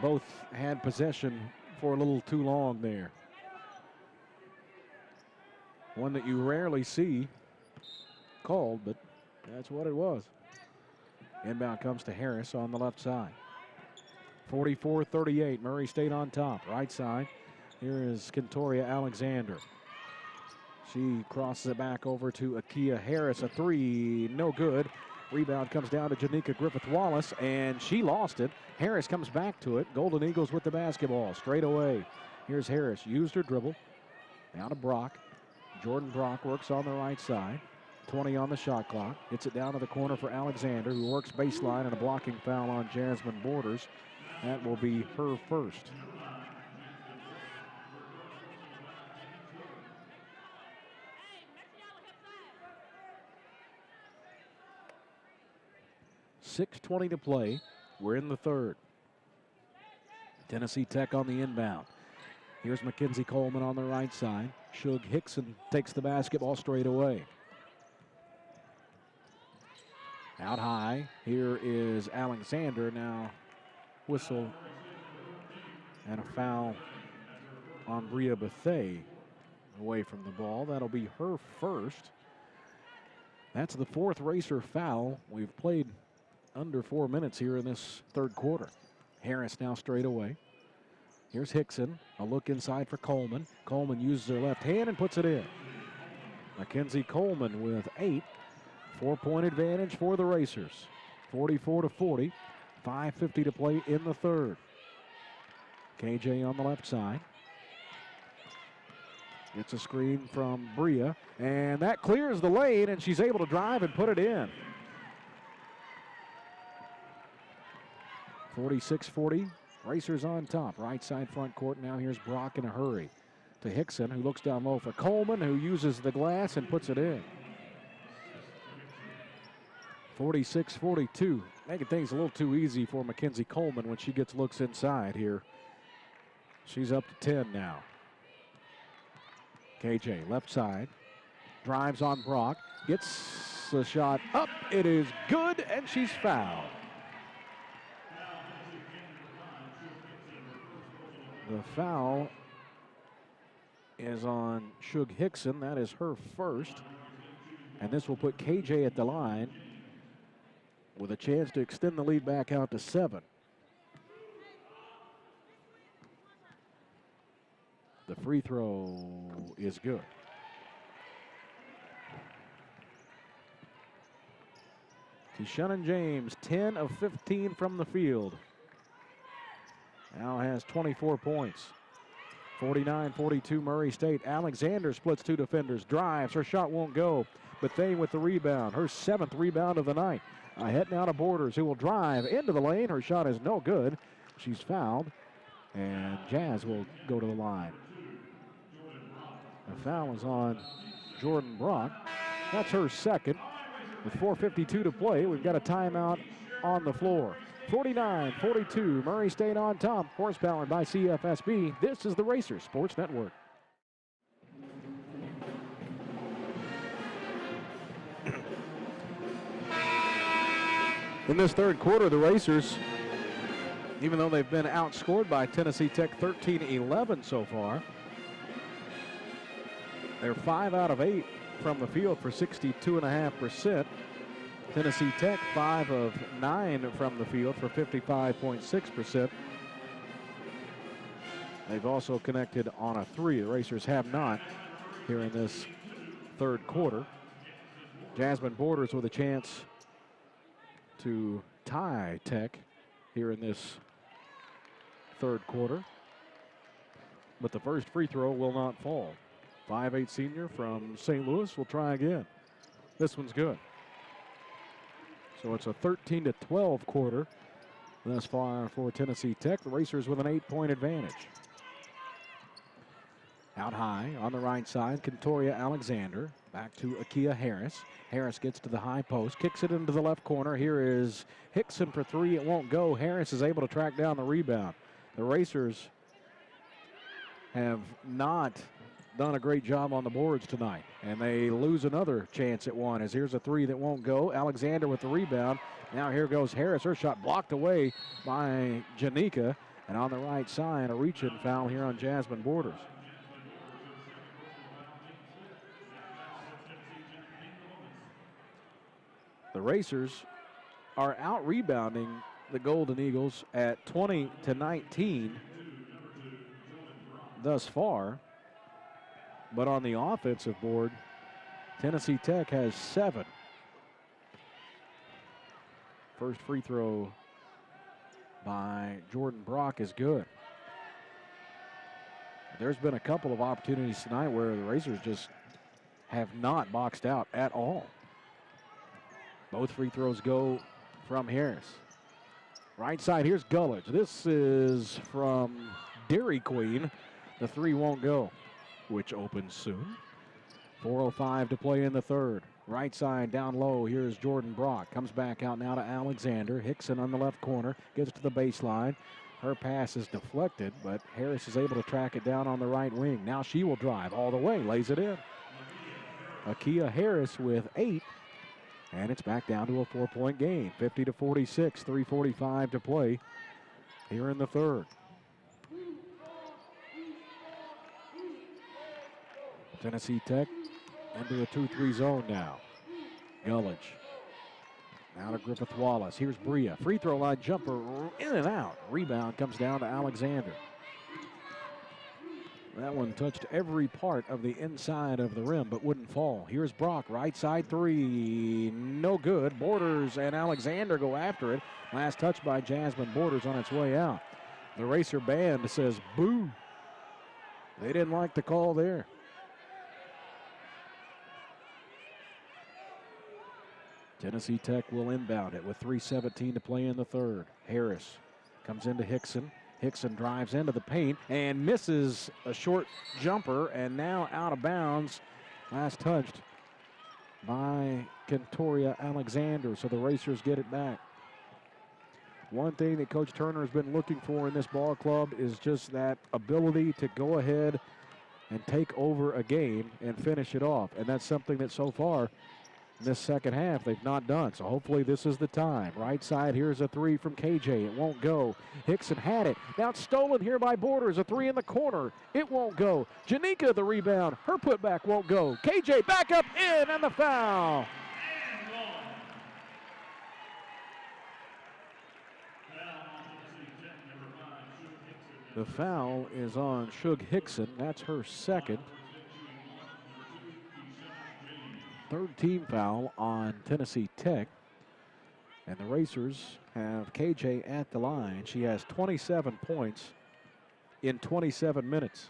both had possession for a little too long there. One that you rarely see called, but that's what it was. Inbound comes to Harris on the left side. 44-38, Murray State on top. Right side, here is Kentoria Alexander. She crosses it back over to Akia Harris. A three, no good. Rebound comes down to Janika Griffith-Wallace, and she lost it. Harris comes back to it. Golden Eagles with the basketball straight away. Here's Harris, used her dribble. Now to Brock. Jordan Brock works on the right side. 20 on the shot clock. Hits it down to the corner for Alexander, who works baseline, and a blocking foul on Jasmine Borders. That will be her first. .6:20 to play. We're in the third. Tennessee Tech on the inbound. Here's Mackenzie Coleman on the right side. Shug Hickson takes the basketball straight away. Out high. Here is Alexander now. Whistle and a foul on Bria Bethea. away from the ball. That'll be her first. That's the fourth Racer foul. We've played under 4 minutes here in this third quarter. Harris now straight away. Here's Hickson. A look inside for Coleman. Coleman uses her left hand and puts it in. Mackenzie Coleman with 8. 4-point advantage for the Racers. 44-40. 5:50 to play in the third. KJ on the left side. Gets a screen from Bria, and that clears the lane, and she's able to drive and put it in. 46-40, Racers on top. Right side front court, now here's Brock in a hurry. To Hickson, who looks down low for Coleman, who uses the glass and puts it in. 46-42, making things a little too easy for Mackenzie Coleman when she gets looks inside here. She's up to 10 now. KJ, left side, drives on Brock, gets the shot up, it is good, and she's fouled. The foul is on Shug Hickson, that is her first, and this will put KJ at the line with a chance to extend the lead back out to 7. The free throw is good. Tishannon James, 10 of 15 from the field. Now has 24 points. 49-42 Murray State. Alexander splits 2 defenders, drives, her shot won't go. Bethane with the rebound, her 7th rebound of the night. Ahead now to Borders, who will drive into the lane. Her shot is no good. She's fouled, and Jazz will go to the line. The foul is on Jordan Brock. That's her second. With 4:52 to play, we've got a timeout on the floor. 49-42, Murray State on top. Horsepowered by CFSB. This is the Racer Sports Network. In this third quarter, the Racers, even though they've been outscored by Tennessee Tech 13-11 so far, they're 5 out of 8 from the field for 62.5%. Tennessee Tech 5 of 9 from the field for 55.6%. They've also connected on a 3. The Racers have not here in this third quarter. Jasmine Borders with a chance to tie Tech here in this third quarter. But the first free throw will not fall. 5'8" senior from St. Louis will try again. This one's good. So it's a 13-12 quarter thus far for Tennessee Tech. The Racers with an 8-point advantage. Out high on the right side, Kentoria Alexander. Back to Akia Harris. Harris gets to the high post, kicks it into the left corner. Here is Hickson for 3. It won't go. Harris is able to track down the rebound. The Racers have not done a great job on the boards tonight, and they lose another chance at one, as here's a 3 that won't go. Alexander with the rebound. Now here goes Harris. Her shot blocked away by Janika, and on the right side, a reach-in foul here on Jasmine Borders. The Racers are out-rebounding the Golden Eagles at 20-19 thus far. But on the offensive board, Tennessee Tech has 7. First free throw by Jordan Brock is good. There's been a couple of opportunities tonight where the Racers just have not boxed out at all. Both free throws go from Harris. Right side, here's Gullidge. This is from Dairy Queen. The 3 won't go, which opens soon. 4:05 to play in the third. Right side down low, here's Jordan Brock. Comes back out now to Alexander. Hickson on the left corner, gets to the baseline. Her pass is deflected, but Harris is able to track it down on the right wing. Now she will drive all the way, lays it in. Akia Harris with 8, and it's back down to a 4-point game. 50-46, 3:45 to play here in the third. Tennessee Tech into a 2-3 zone now. Gullidge. Now to Griffith Wallace. Here's Bria. Free throw line jumper in and out. Rebound comes down to Alexander. That one touched every part of the inside of the rim but wouldn't fall. Here's Brock. Right side three. No good. Borders and Alexander go after it. Last touch by Jasmine Borders on its way out. The Racer band says boo. They didn't like the call there. Tennessee Tech will inbound it with 3:17 to play in the third. Harris comes into Hickson. Hickson drives into the paint and misses a short jumper and now out of bounds. Last touched by Kentoria Alexander, so the Racers get it back. One thing that Coach Turner has been looking for in this ball club is just that ability to go ahead and take over a game and finish it off. And that's something that so far in this second half they've not done. So hopefully this is the time. Right side, here's a three from KJ. It won't go. Hickson had it. Now it's stolen here by Borders. A three in the corner. It won't go. Janika the rebound. Her putback won't go. KJ back up in and the foul. The foul is on Shug Hickson. That's her second. Third team foul on Tennessee Tech. And the Racers have KJ at the line. She has 27 points in 27 minutes.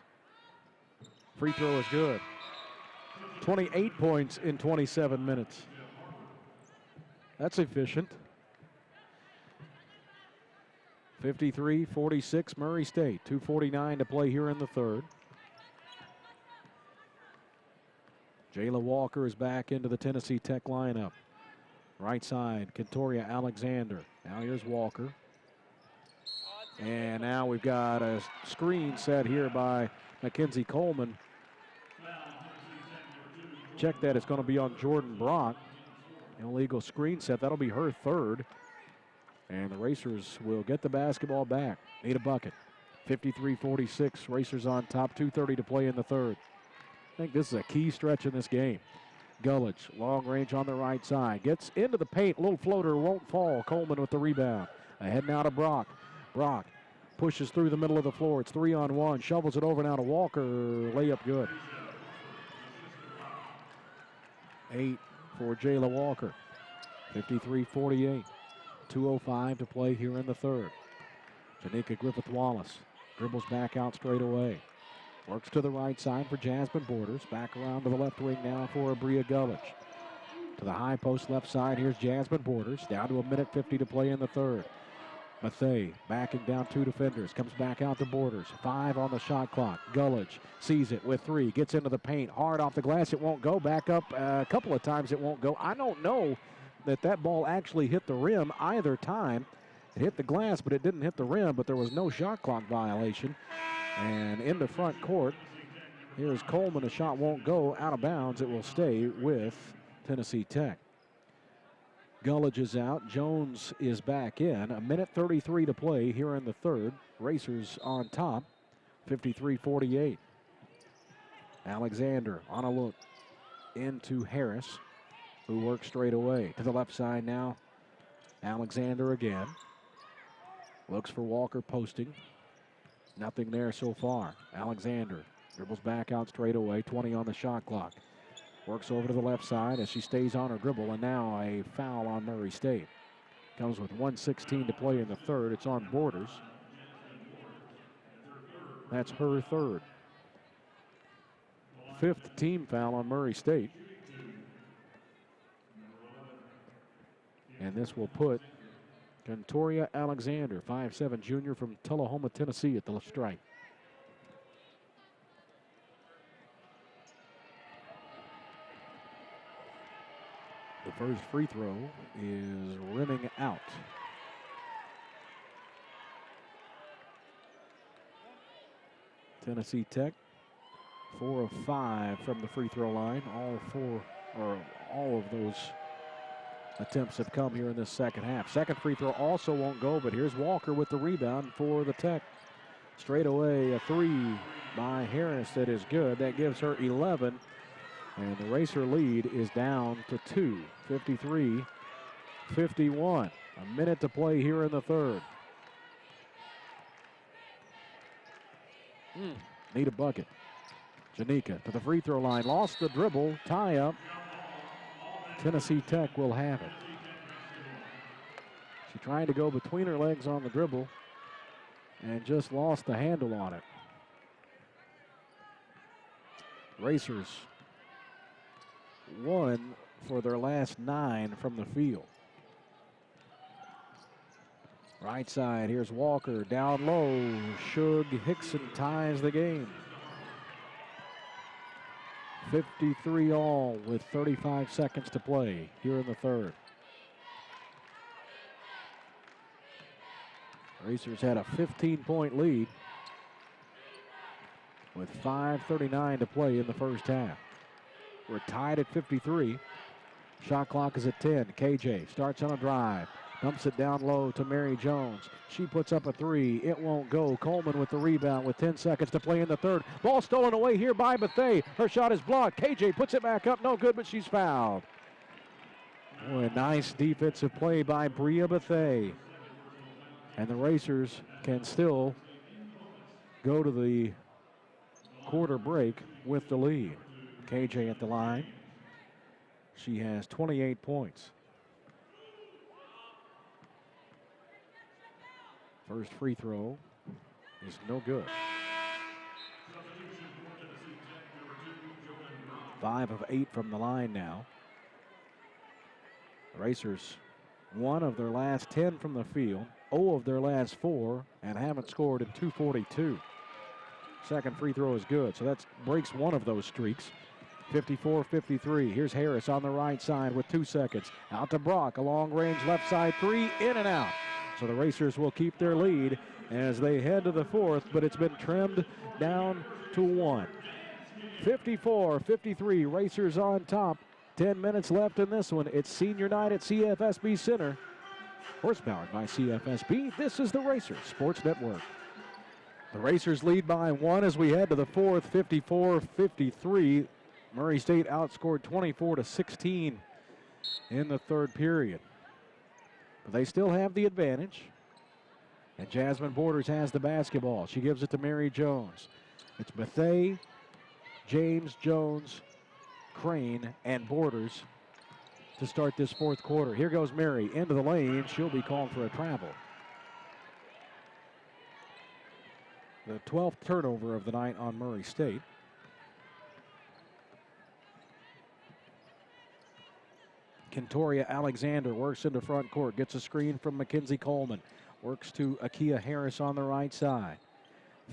Free throw is good. 28 points in 27 minutes. That's efficient. 53-46 Murray State. 2:49 to play here in the third. Jayla Walker is back into the Tennessee Tech lineup. Right side, Kentoria Alexander. Now here's Walker. And now we've got a screen set here by Mackenzie Coleman. Check that, it's going to be on Jordan Brock. Illegal screen set, that'll be her third. And the Racers will get the basketball back. Need a bucket. 53-46, Racers on top, 2:30 to play in the third. I think this is a key stretch in this game. Gullidge, long range on the right side. Gets into the paint, little floater, won't fall. Coleman with the rebound. Ahead now to Brock. Brock pushes through the middle of the floor. It's 3-on-1, shovels it over now to Walker. Layup good. 8 for Jayla Walker. 53-48. 2:05 to play here in the third. Janika Griffith Wallace dribbles back out straight away. Works to the right side for Jasmine Borders. Back around to the left wing now for Bria Gullidge. To the high post left side, here's Jasmine Borders. Down to 1:50 to play in the third. Mathey backing down two defenders. Comes back out to Borders. 5 on the shot clock. Gullidge sees it with 3. Gets into the paint. Hard off the glass. It won't go. Back up a couple of times. It won't go. I don't know that ball actually hit the rim either time. It hit the glass, but it didn't hit the rim. But there was no shot clock violation. And in the front court, here's Coleman. A shot won't go out of bounds. It will stay with Tennessee Tech. Gullidge is out. Jones is back in. 1:33 to play here in the third. Racers on top, 53-48. Alexander on a look into Harris, who works straight away. To the left side now, Alexander again. Looks for Walker posting. Nothing there so far. Alexander dribbles back out straight away. 20 on the shot clock. Works over to the left side as she stays on her dribble, and now a foul on Murray State. Comes with 1:16 to play in the third. It's on Borders. That's her third. 5th team foul on Murray State. And this will put Kentoria Alexander, 5'7" junior from Tullahoma, Tennessee, at the strike. The first free throw is rimming out. Tennessee Tech, 4 of 5 from the free throw line. All of those attempts have come here in this second half. Second free throw also won't go, but here's Walker with the rebound for the Tech. Straight away, a 3 by Harris that is good. That gives her 11. And the Racer lead is down to 2, 53-51. A minute to play here in the third. Need a bucket. Janika to the free throw line. Lost the dribble. Tie up. Tennessee Tech will have it. She tried to go between her legs on the dribble and just lost the handle on it. Racers 1 for their last 9 from the field. Right side, here's Walker, down low. Shug Hickson ties the game. 53 all with 35 seconds to play here in the third. Racers had a 15-point lead with 5:39 to play in the first half. We're tied at 53. Shot clock is at 10. KJ starts on a drive. Dumps it down low to Mary Jones. She puts up a 3. It won't go. Coleman with the rebound with 10 seconds to play in the third. Ball stolen away here by Bethea. Her shot is blocked. KJ puts it back up. No good, but she's fouled. Boy, nice defensive play by Bria Bethea. And the Racers can still go to the quarter break with the lead. KJ at the line. She has 28 points. First free throw is no good. 5 of 8 from the line now. The Racers 1 of their last 10 from the field, 0 of their last 4, and haven't scored in 2:42. Second free throw is good, so that breaks one of those streaks. 54-53. Here's Harris on the right side with 2 seconds. Out to Brock, a long-range left side 3, in and out. So the Racers will keep their lead as they head to the fourth, but it's been trimmed down to 1. 54-53, Racers on top. 10 minutes left in this one. It's senior night at CFSB Center. Horsepowered by CFSB, this is the Racers Sports Network. The Racers lead by 1 as we head to the fourth, 54-53. Murray State outscored 24-16 in the third period. But they still have the advantage. And Jasmine Borders has the basketball. She gives it to Mary Jones. It's Bethea, James, Jones, Crane, and Borders to start this fourth quarter. Here goes Mary into the lane. She'll be called for a travel. The 12th turnover of the night on Murray State. Kentoria Alexander works into front court, gets a screen from Mackenzie Coleman. Works to Akia Harris on the right side.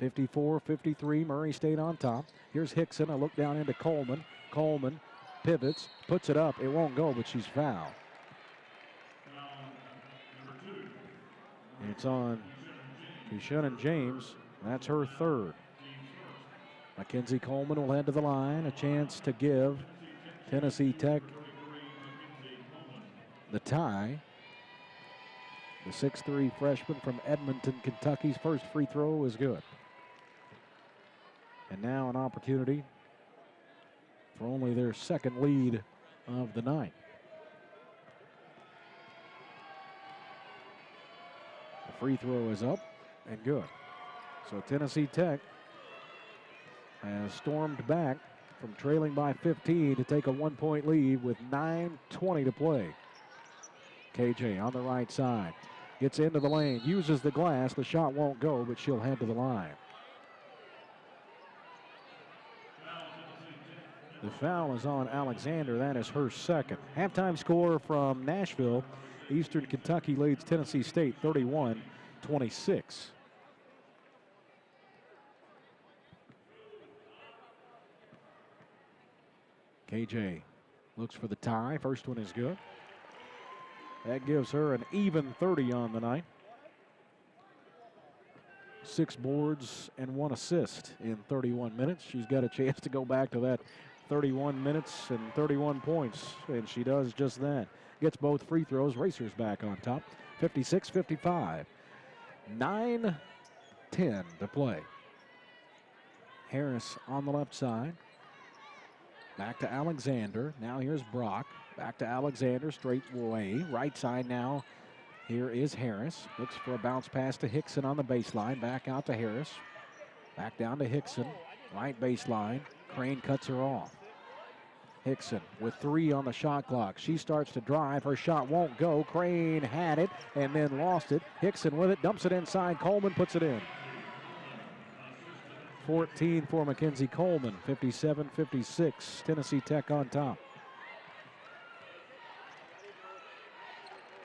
54-53, Murray State on top. Here's Hickson, a look down into Coleman. Coleman pivots, puts it up. It won't go, but she's fouled. It's on to Shannon James. That's her third. Mackenzie Coleman will head to the line. A chance to give Tennessee Tech the tie. The 6'3" freshman from Edmonton, Kentucky's first free throw is good. And now an opportunity for only their second lead of the night. The free throw is up and good. So Tennessee Tech has stormed back from trailing by 15 to take a 1-point lead with 9:20 to play. KJ on the right side. Gets into the lane, uses the glass. The shot won't go, but she'll head to the line. The foul is on Alexander. That is her second. Halftime score from Nashville. Eastern Kentucky leads Tennessee State 31-26. KJ looks for the tie. First one is good. That gives her an even 30 on the night. 6 boards and 1 assist in 31 minutes. She's got a chance to go back to that 31 minutes and 31 points, and she does just that. Gets both free throws. Racers back on top. 56-55. 9:10 to play. Harris on the left side. Back to Alexander. Now here's Brock. Back to Alexander, straight away. Right side now. Here is Harris. Looks for a bounce pass to Hickson on the baseline. Back out to Harris. Back down to Hickson. Right baseline. Crane cuts her off. Hickson with 3 on the shot clock. She starts to drive. Her shot won't go. Crane had it and then lost it. Hickson with it. Dumps it inside. Coleman puts it in. 14 for Mackenzie Coleman. 57-56. Tennessee Tech on top.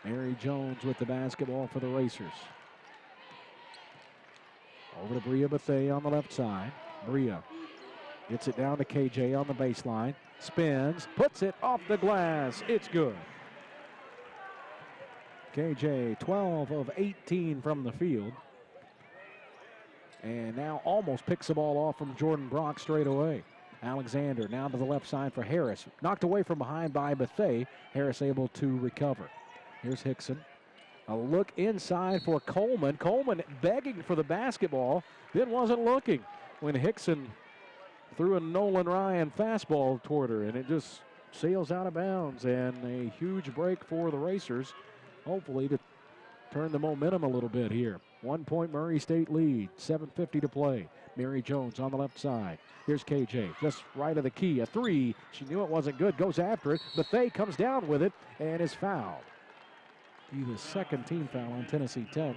Mary Jones with the basketball for the Racers. Over to Bria Bethea on the left side. Bria gets it down to KJ on the baseline. Spins, puts it off the glass. It's good. KJ 12 of 18 from the field. And now almost picks the ball off from Jordan Brock straight away. Alexander now to the left side for Harris. Knocked away from behind by Bethea. Harris able to recover. Here's Hickson. A look inside for Coleman. Coleman begging for the basketball, then wasn't looking when Hickson threw a Nolan Ryan fastball toward her, and it just sails out of bounds. And a huge break for the Racers, hopefully to turn the momentum a little bit here. 1 point Murray State lead, 7:50 to play. Mary Jones on the left side. Here's KJ, just right of the key, a 3. She knew it wasn't good, goes after it. Bethea comes down with it and is fouled. Be the second team foul on Tennessee Tech.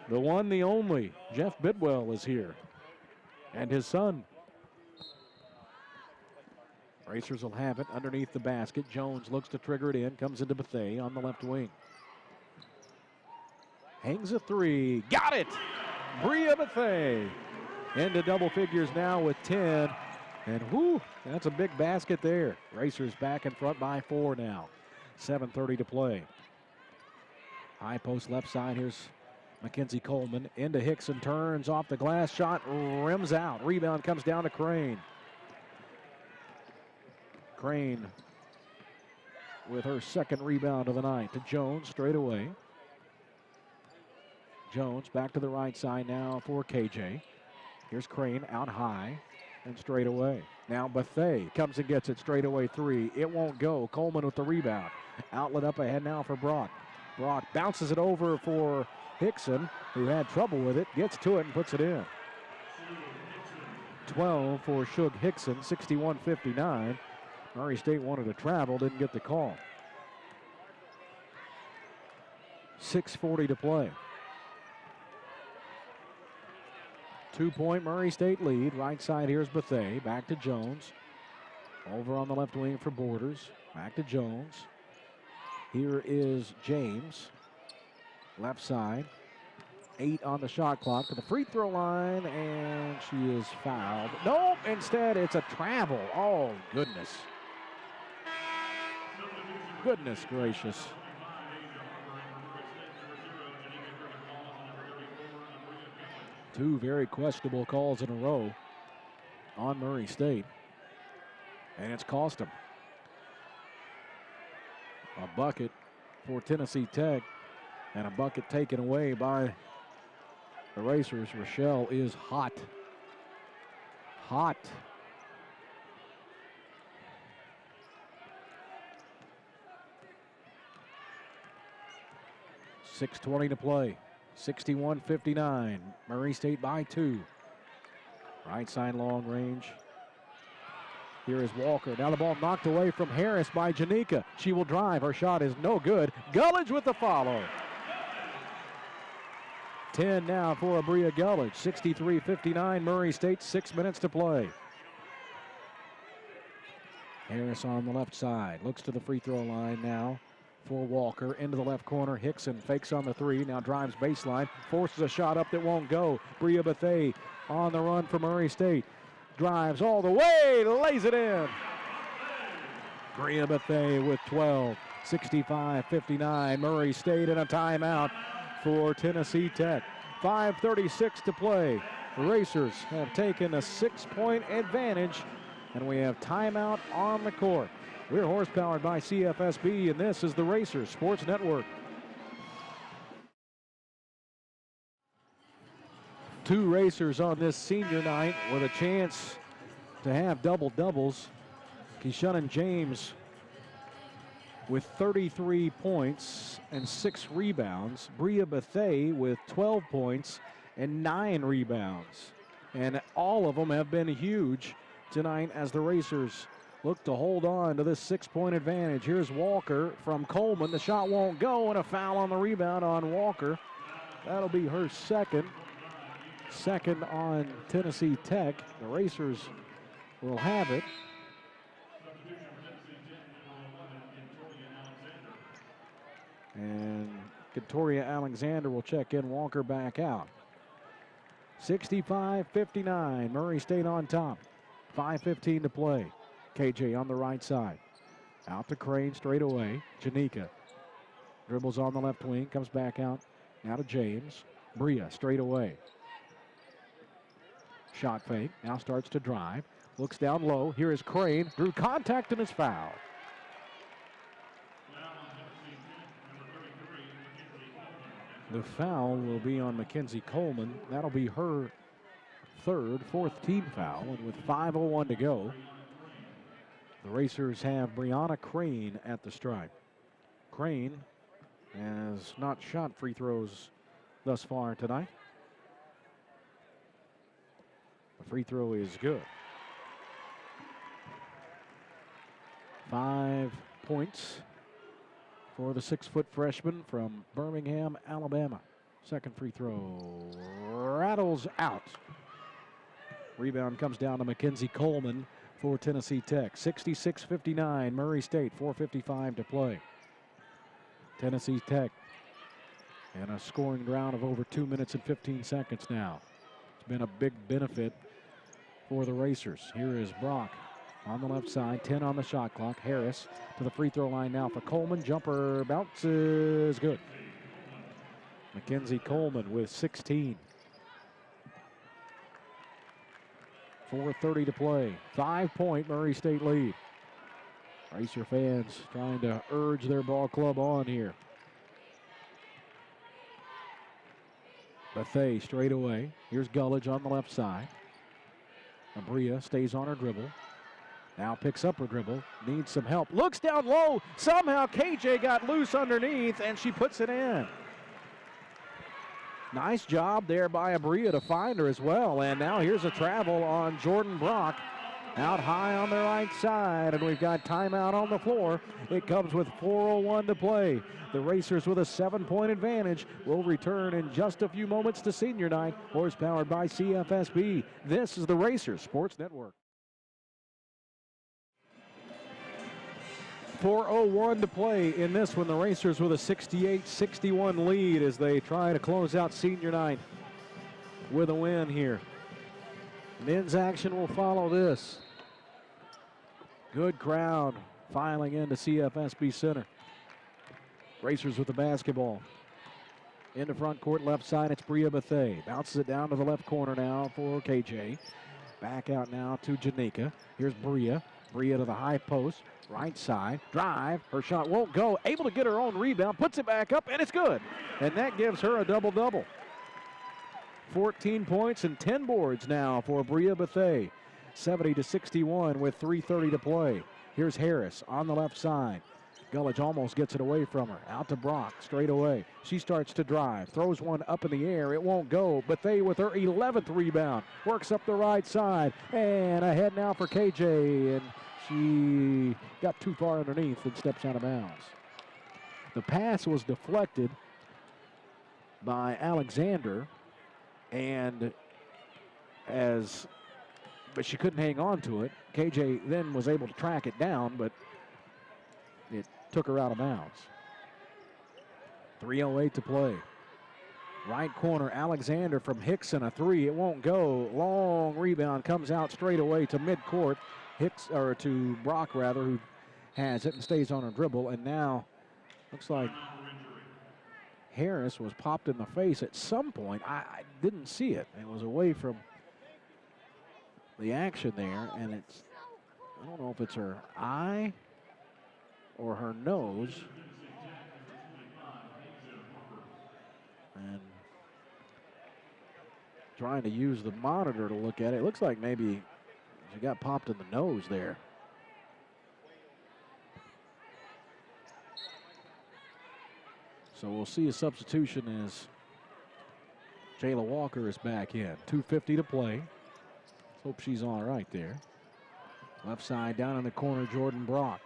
The one, the only, Jeff Bidwell is here, and his son. Racers will have it underneath the basket. Jones looks to trigger it in, comes into Bethea on the left wing. Hangs a 3, got it! Bria Bethea into double figures now with 10. And whoo, that's a big basket there. Racers back in front by 4 now. 7:30 to play. High post left side, here's Mackenzie Coleman into Hickson, turns off the glass, shot rims out. Rebound comes down to Crane. Crane with her second rebound of the night to Jones straight away. Jones back to the right side now for KJ. Here's Crane out high and straight away. Now Bethea comes and gets it straight away 3. It won't go. Coleman with the rebound. Outlet up ahead now for Brock. Brock bounces it over for Hickson, who had trouble with it, gets to it and puts it in. 12 for Shug Hickson, 61-59. Murray State wanted to travel, didn't get the call. 6:40 to play. 2 point Murray State lead. Right side here's Bethea. Back to Jones. Over on the left wing for Borders. Back to Jones. Here is James. Left side. 8 on the shot clock to the free throw line, and she is fouled. Nope, instead it's a travel. Oh, goodness. Goodness gracious. Two very questionable calls in a row on Murray State, and it's cost them. A bucket for Tennessee Tech, and a bucket taken away by the Racers. Rochelle is hot. Hot. .620 to play. 61-59. Murray State by 2. Right side long range. Here is Walker. Now the ball knocked away from Harris by Janika. She will drive. Her shot is no good. Gullidge with the follow. 10 now for Abria Gullidge. 63-59. Murray State, 6 minutes to play. Harris on the left side. Looks to the free throw line now for Walker. Into the left corner. Hickson fakes on the 3. Now drives baseline. Forces a shot up that won't go. Bria Bethea on the run for Murray State. Drives all the way. Lays it in. Bria Bethea with 12. 65-59. Murray State in a timeout for Tennessee Tech. 5:36 to play. The Racers have taken a 6-point advantage, and we have timeout on the court. We're horsepowered by CFSB, and this is the Racers Sports Network. 2 racers on this senior night with a chance to have double-doubles. Keyshawn James with 33 points and 6 rebounds. Bria Bethay with 12 points and 9 rebounds. And all of them have been huge tonight as the Racers look to hold on to this 6-point advantage. Here's Walker from Coleman. The shot won't go, and a foul on the rebound on Walker. That'll be her second on Tennessee Tech. The Racers will have it. And Victoria Alexander will check in. Walker back out. 65-59. Murray State on top. 5:15 to play. KJ on the right side. Out to Crane straight away. Janika dribbles on the left wing. Comes back out. Now to James. Bria straight away. Shot fake. Now starts to drive. Looks down low. Here is Crane. Drew contact and is fouled. The foul will be on Mackenzie Coleman. That'll be her fourth team foul. And with 5:01 to go, the Racers have Brianna Crane at the stripe. Crane has not shot free throws thus far tonight. The free throw is good. 5 points for the 6-foot freshman from Birmingham, Alabama. Second free throw rattles out. Rebound comes down to Mackenzie Coleman for Tennessee Tech. 66-59, Murray State, 4:55 to play. Tennessee Tech in a scoring round of over 2 minutes and 15 seconds now. It's been a big benefit for the Racers. Here is Brock on the left side, 10 on the shot clock. Harris to the free throw line now for Coleman. Jumper bounces good. Mackenzie Coleman with 16. 4:30 to play. 5-point Murray State lead. Racer fans trying to urge their ball club on here. Bethay straight away. Here's Gullidge on the left side. Abria stays on her dribble. Now picks up her dribble. Needs some help. Looks down low. Somehow KJ got loose underneath and she puts it in. Nice job there by Abria to find her as well. And now here's a travel on Jordan Brock. Out high on the right side, and we've got timeout on the floor. It comes with 4:01 to play. The Racers with a 7-point advantage will return in just a few moments to senior night. Horsepowered by CFSB. This is the Racers Sports Network. 4:01 to play in this one. The Racers with a 68-61 lead as they try to close out senior night with a win here. Men's action will follow this. Good crowd filing into CFSB Center. Racers with the basketball. Into front court, left side, it's Bria Bethay. Bounces it down to the left corner now for KJ. Back out now to Janika. Here's Bria. Bria to the high post. Right side, drive. Her shot won't go. Able to get her own rebound. Puts it back up, and it's good. And that gives her a double-double. 14 points and 10 boards now for Bria Bethay. 70-61 with 3:30 to play. Here's Harris on the left side. Gullidge almost gets it away from her. Out to Brock, straight away. She starts to drive. Throws one up in the air. It won't go. Bethay with her 11th rebound. Works up the right side. And ahead now for KJ. And she got too far underneath and steps out of bounds. The pass was deflected by Alexander. But she couldn't hang on to it. KJ then was able to track it down, but it took her out of bounds. 3:08 to play. Right corner, Alexander from Hickson, a three. It won't go. Long rebound comes out straight away to midcourt. To Brock rather, who has it and stays on her dribble. And now looks like Harris was popped in the face at some point. I didn't see it. It was away from the action there, and I don't know if it's her eye or her nose. And trying to use the monitor to look at it. It looks like maybe she got popped in the nose there. So we'll see a substitution as Jayla Walker is back in. 2:50 to play. Let's hope she's all right there. Left side down in the corner, Jordan Brock.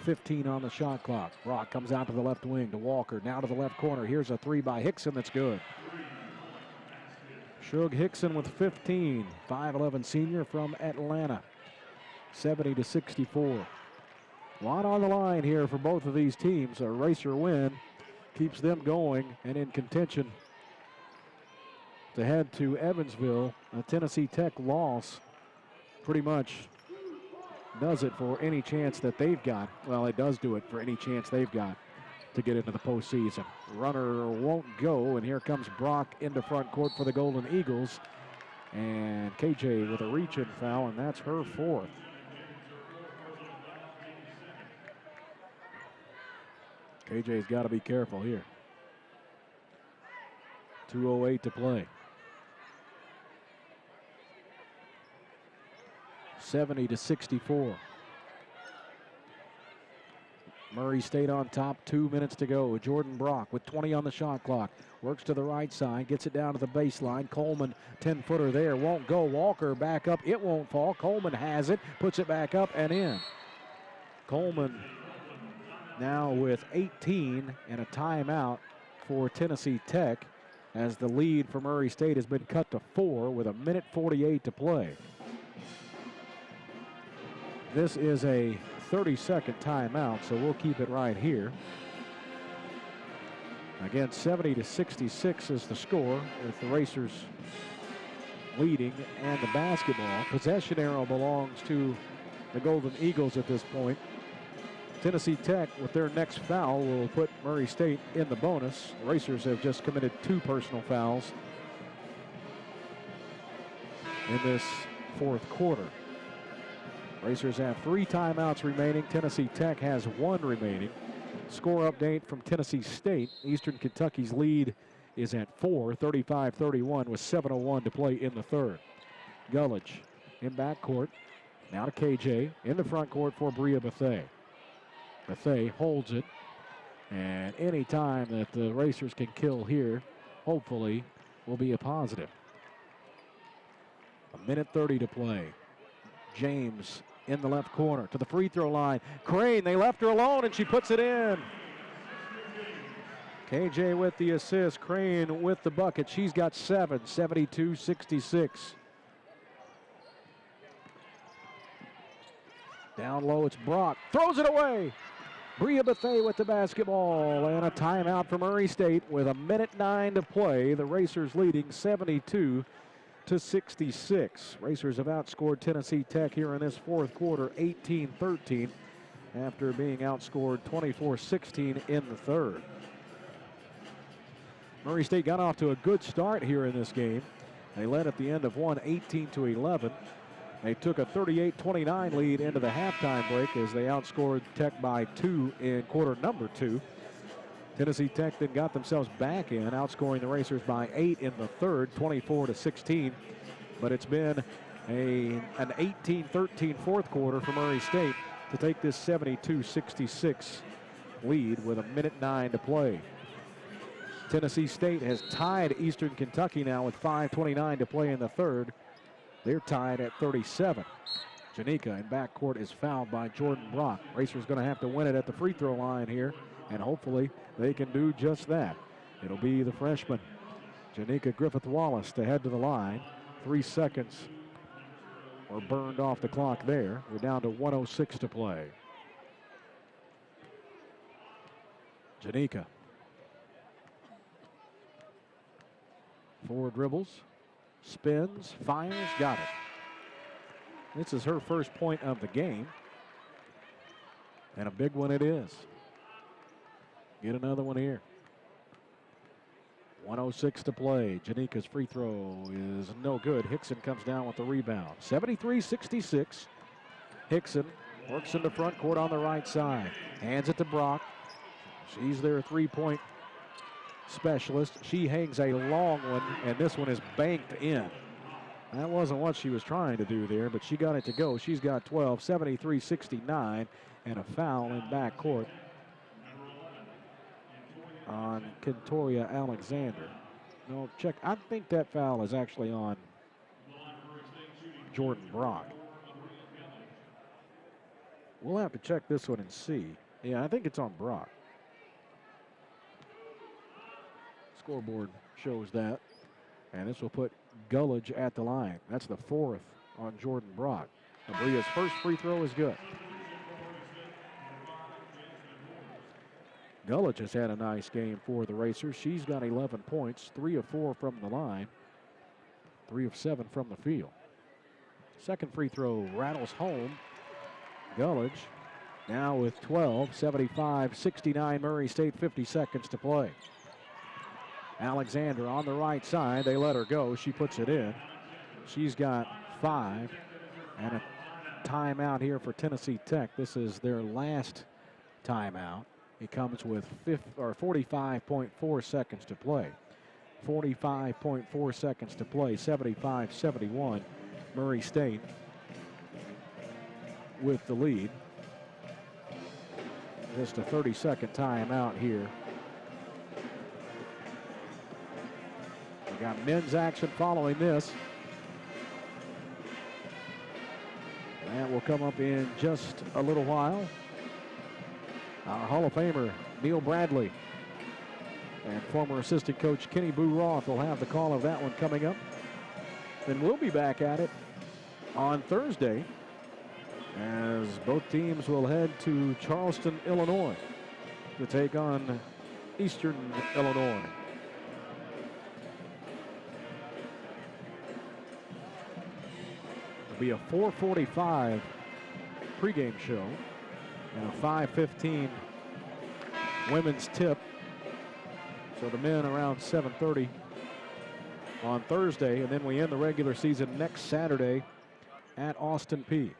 15 on the shot clock. Brock comes out to the left wing to Walker. Now to the left corner. Here's a three by Hickson that's good. Shug Hickson with 15. 5'11 senior from Atlanta. 70-64. A lot on the line here for both of these teams. A Racer win keeps them going and in contention to head to Evansville. A Tennessee Tech loss pretty much does it for any chance that they've got. Well, it does do it for any chance they've got to get into the postseason. Runner won't go, and here comes Brock into front court for the Golden Eagles. And KJ with a reach-in foul, and that's her fourth. KJ's got to be careful here. 2:08 to play. 70-64. Murray State on top, 2 minutes to go. Jordan Brock with 20 on the shot clock. Works to the right side, gets it down to the baseline. Coleman, 10-footer there, won't go. Walker back up, it won't fall. Coleman has it, puts it back up and in. Coleman now with 18 and a timeout for Tennessee Tech as the lead for Murray State has been cut to 4 with 1:48 to play. This is a 30-second timeout, so we'll keep it right here. Again, 70-66 is the score with the Racers leading and the basketball. Possession arrow belongs to the Golden Eagles at this point. Tennessee Tech, with their next foul, will put Murray State in the bonus. The Racers have just committed 2 personal fouls in this fourth quarter. Racers have 3 timeouts remaining. Tennessee Tech has 1 remaining. Score update from Tennessee State. Eastern Kentucky's lead is at 4, 35-31 with 7:01 to play in the third. Gullidge in backcourt. Now to KJ in the front court for Bria Bethea. Bethea holds it. And any time that the Racers can kill here, hopefully, will be a positive. 1:30 to play. James in the left corner to the free throw line. Crane, they left her alone and she puts it in. KJ with the assist, Crane with the bucket. She's got 7, 72-66. Down low, it's Brock, throws it away. Bria Bethea with the basketball and a timeout for Murray State with 1:09 to play. The Racers leading 72-66. Racers have outscored Tennessee Tech here in this fourth quarter, 18-13, after being outscored 24-16 in the third. Murray State got off to a good start here in this game. They led at the end of one, 18-11. They took a 38-29 lead into the halftime break as they outscored Tech by 2 in quarter number 2. Tennessee Tech then got themselves back in, outscoring the Racers by 8 in the third, 24-16. But it's been an 18-13 fourth quarter for Murray State to take this 72-66 lead with 1:09 to play. Tennessee State has tied Eastern Kentucky now with 5:29 to play in the third. They're tied at 37. Janika in backcourt is fouled by Jordan Brock. Racers going to have to win it at the free throw line here, and hopefully they can do just that. It'll be the freshman, Janika Griffith-Wallace, to head to the line. 3 seconds were burned off the clock there. We're down to 1:06 to play. Janika. 4 dribbles, spins, fires, got it. This is her first point of the game, and a big one it is. Get another one here. 1:06 to play. Janika's free throw is no good. Hickson comes down with the rebound. 73-66. Hickson works in the front court on the right side. Hands it to Brock. She's their three-point specialist. She hangs a long one, and this one is banked in. That wasn't what she was trying to do there, but she got it to go. She's got 12, 73-69, and a foul in backcourt on Kentoria Alexander. No, check. I think that foul is actually on Jordan Brock. We'll have to check this one and see. Yeah, I think it's on Brock. Scoreboard shows that. And this will put Gullidge at the line. That's the 4th on Jordan Brock. Abria's first free throw is good. Gullidge has had a nice game for the Racers. She's got 11 points, 3 of 4 from the line, 3 of 7 from the field. Second free throw rattles home. Gullidge now with 12, 75-69 Murray State, 50 seconds to play. Alexander on the right side. They let her go. She puts it in. She's got 5. And a timeout here for Tennessee Tech. This is their last timeout. It comes with 45.4 seconds to play. 45.4 seconds to play. 75-71. Murray State with the lead. Just a 30-second timeout here. We got men's action following this. That will come up in just a little while. Our Hall of Famer, Neil Bradley, and former assistant coach Kenny Boo Roth will have the call of that one coming up. Then we'll be back at it on Thursday as both teams will head to Charleston, Illinois to take on Eastern Illinois. It'll be a 4:45 pregame show and a 5:15 women's tip. So the men around 7:30 on Thursday, and then we end the regular season next Saturday at Austin Peay.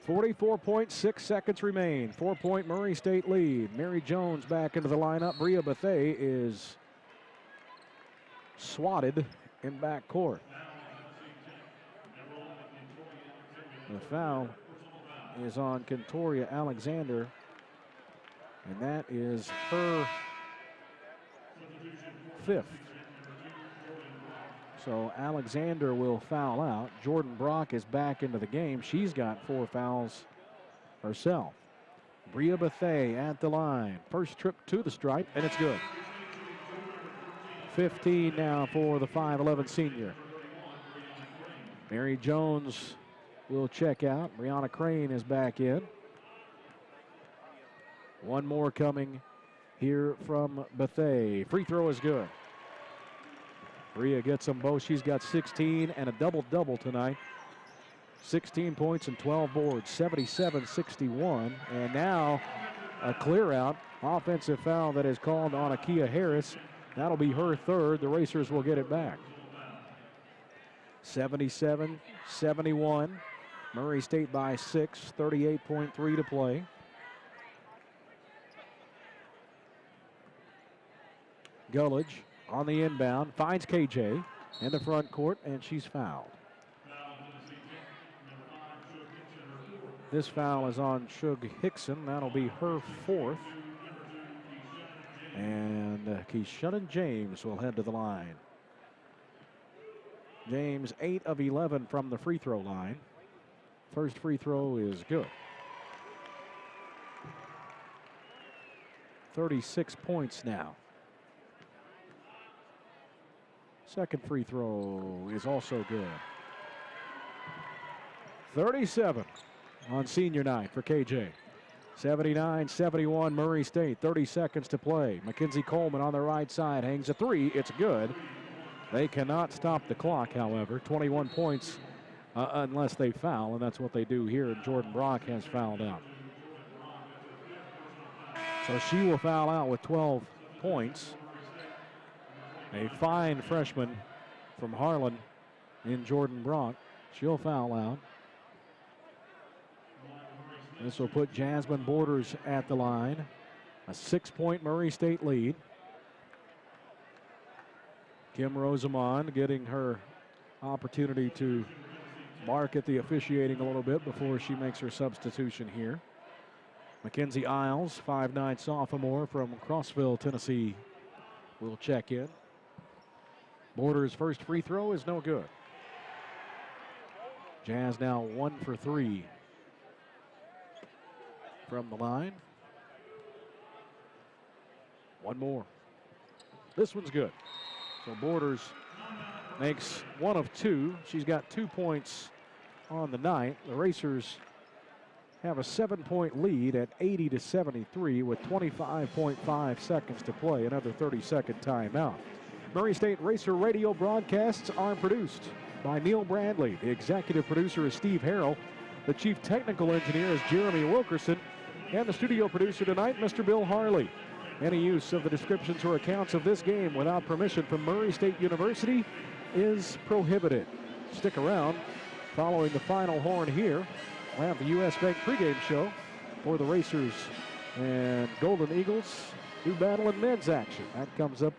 44.6 seconds remain. 4-point Murray State lead. Mary Jones back into the lineup. Bria Bethea is swatted in backcourt. The foul is on Kentoria Alexander, and that is her 5th. So Alexander will foul out. Jordan Brock is back into the game. She's got 4 fouls herself. Bria Bethea at the line. First trip to the stripe, and it's good. 15 now for the 5'11 senior. Mary Jones will check out. Brianna Crane is back in. One more coming here from Bethea. Free throw is good. Bria gets them both. She's got 16 and a double-double tonight. 16 points and 12 boards, 77-61. And now a clear-out. Offensive foul that is called on Akia Harris. That'll be her 3rd. The Racers will get it back. 77-71. Murray State by 6, 38.3 to play. Gullidge on the inbound, finds KJ in the front court, and she's fouled. This foul is on Shug Hickson. That'll be her 4th. And Keyshawn James will head to the line. James 8 of 11 from the free throw line. First free throw is good. 36 points now. Second free throw is also good. 37 on senior night for KJ. 79-71 Murray State. 30 seconds to play. Mackenzie Coleman on the right side hangs a 3. It's good. They cannot stop the clock, however. 21 points unless they foul, and that's what they do here. And Jordan Brock has fouled out. So she will foul out with 12 points. A fine freshman from Harlan in Jordan Brock. She'll foul out. This will put Jasmine Borders at the line. A 6-point Murray State lead. Kim Rosamond getting her opportunity to bark at the officiating a little bit before she makes her substitution here. Mackenzie Isles, 5'9" sophomore from Crossville, Tennessee, will check in. Borders' first free throw is no good. Jazz now 1 for 3 from the line. One more. This one's good. So Borders makes 1 of 2. She's got 2 points on the night. The Racers have a 7-point lead at 80-73 with 25.5 seconds to play. Another 30-second timeout. Murray State Racer radio broadcasts are produced by Neil Bradley. The executive producer is Steve Harrell. The chief technical engineer is Jeremy Wilkerson. And the studio producer tonight, Mr. Bill Harley. Any use of the descriptions or accounts of this game without permission from Murray State University is prohibited. Stick around. Following the final horn here, we'll have the U.S. Bank pregame show for the Racers and Golden Eagles do battle in men's action. That comes up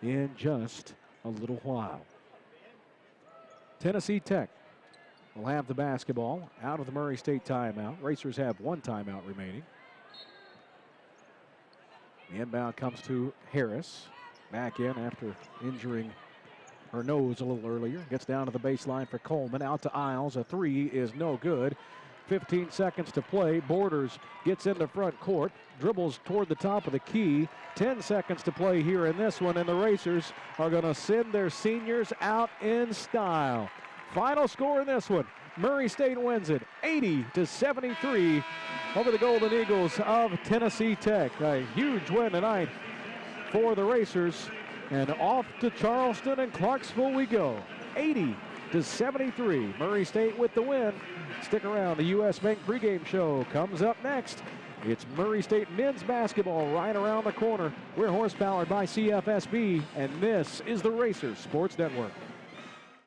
in just a little while. Tennessee Tech will have the basketball out of the Murray State timeout. Racers have 1 timeout remaining. The inbound comes to Harris. Back in after injuring her nose a little earlier. Gets down to the baseline for Coleman. Out to Isles. A 3 is no good. 15 seconds to play. Borders gets into front court. Dribbles toward the top of the key. 10 seconds to play here in this one. And the Racers are going to send their seniors out in style. Final score in this one. Murray State wins it 80-73 over the Golden Eagles of Tennessee Tech. A huge win tonight for the Racers. And off to Charleston and Clarksville we go. 80-73. Murray State with the win. Stick around. The U.S. Bank pregame show comes up next. It's Murray State men's basketball right around the corner. We're horsepowered by CFSB, and this is the Racers Sports Network.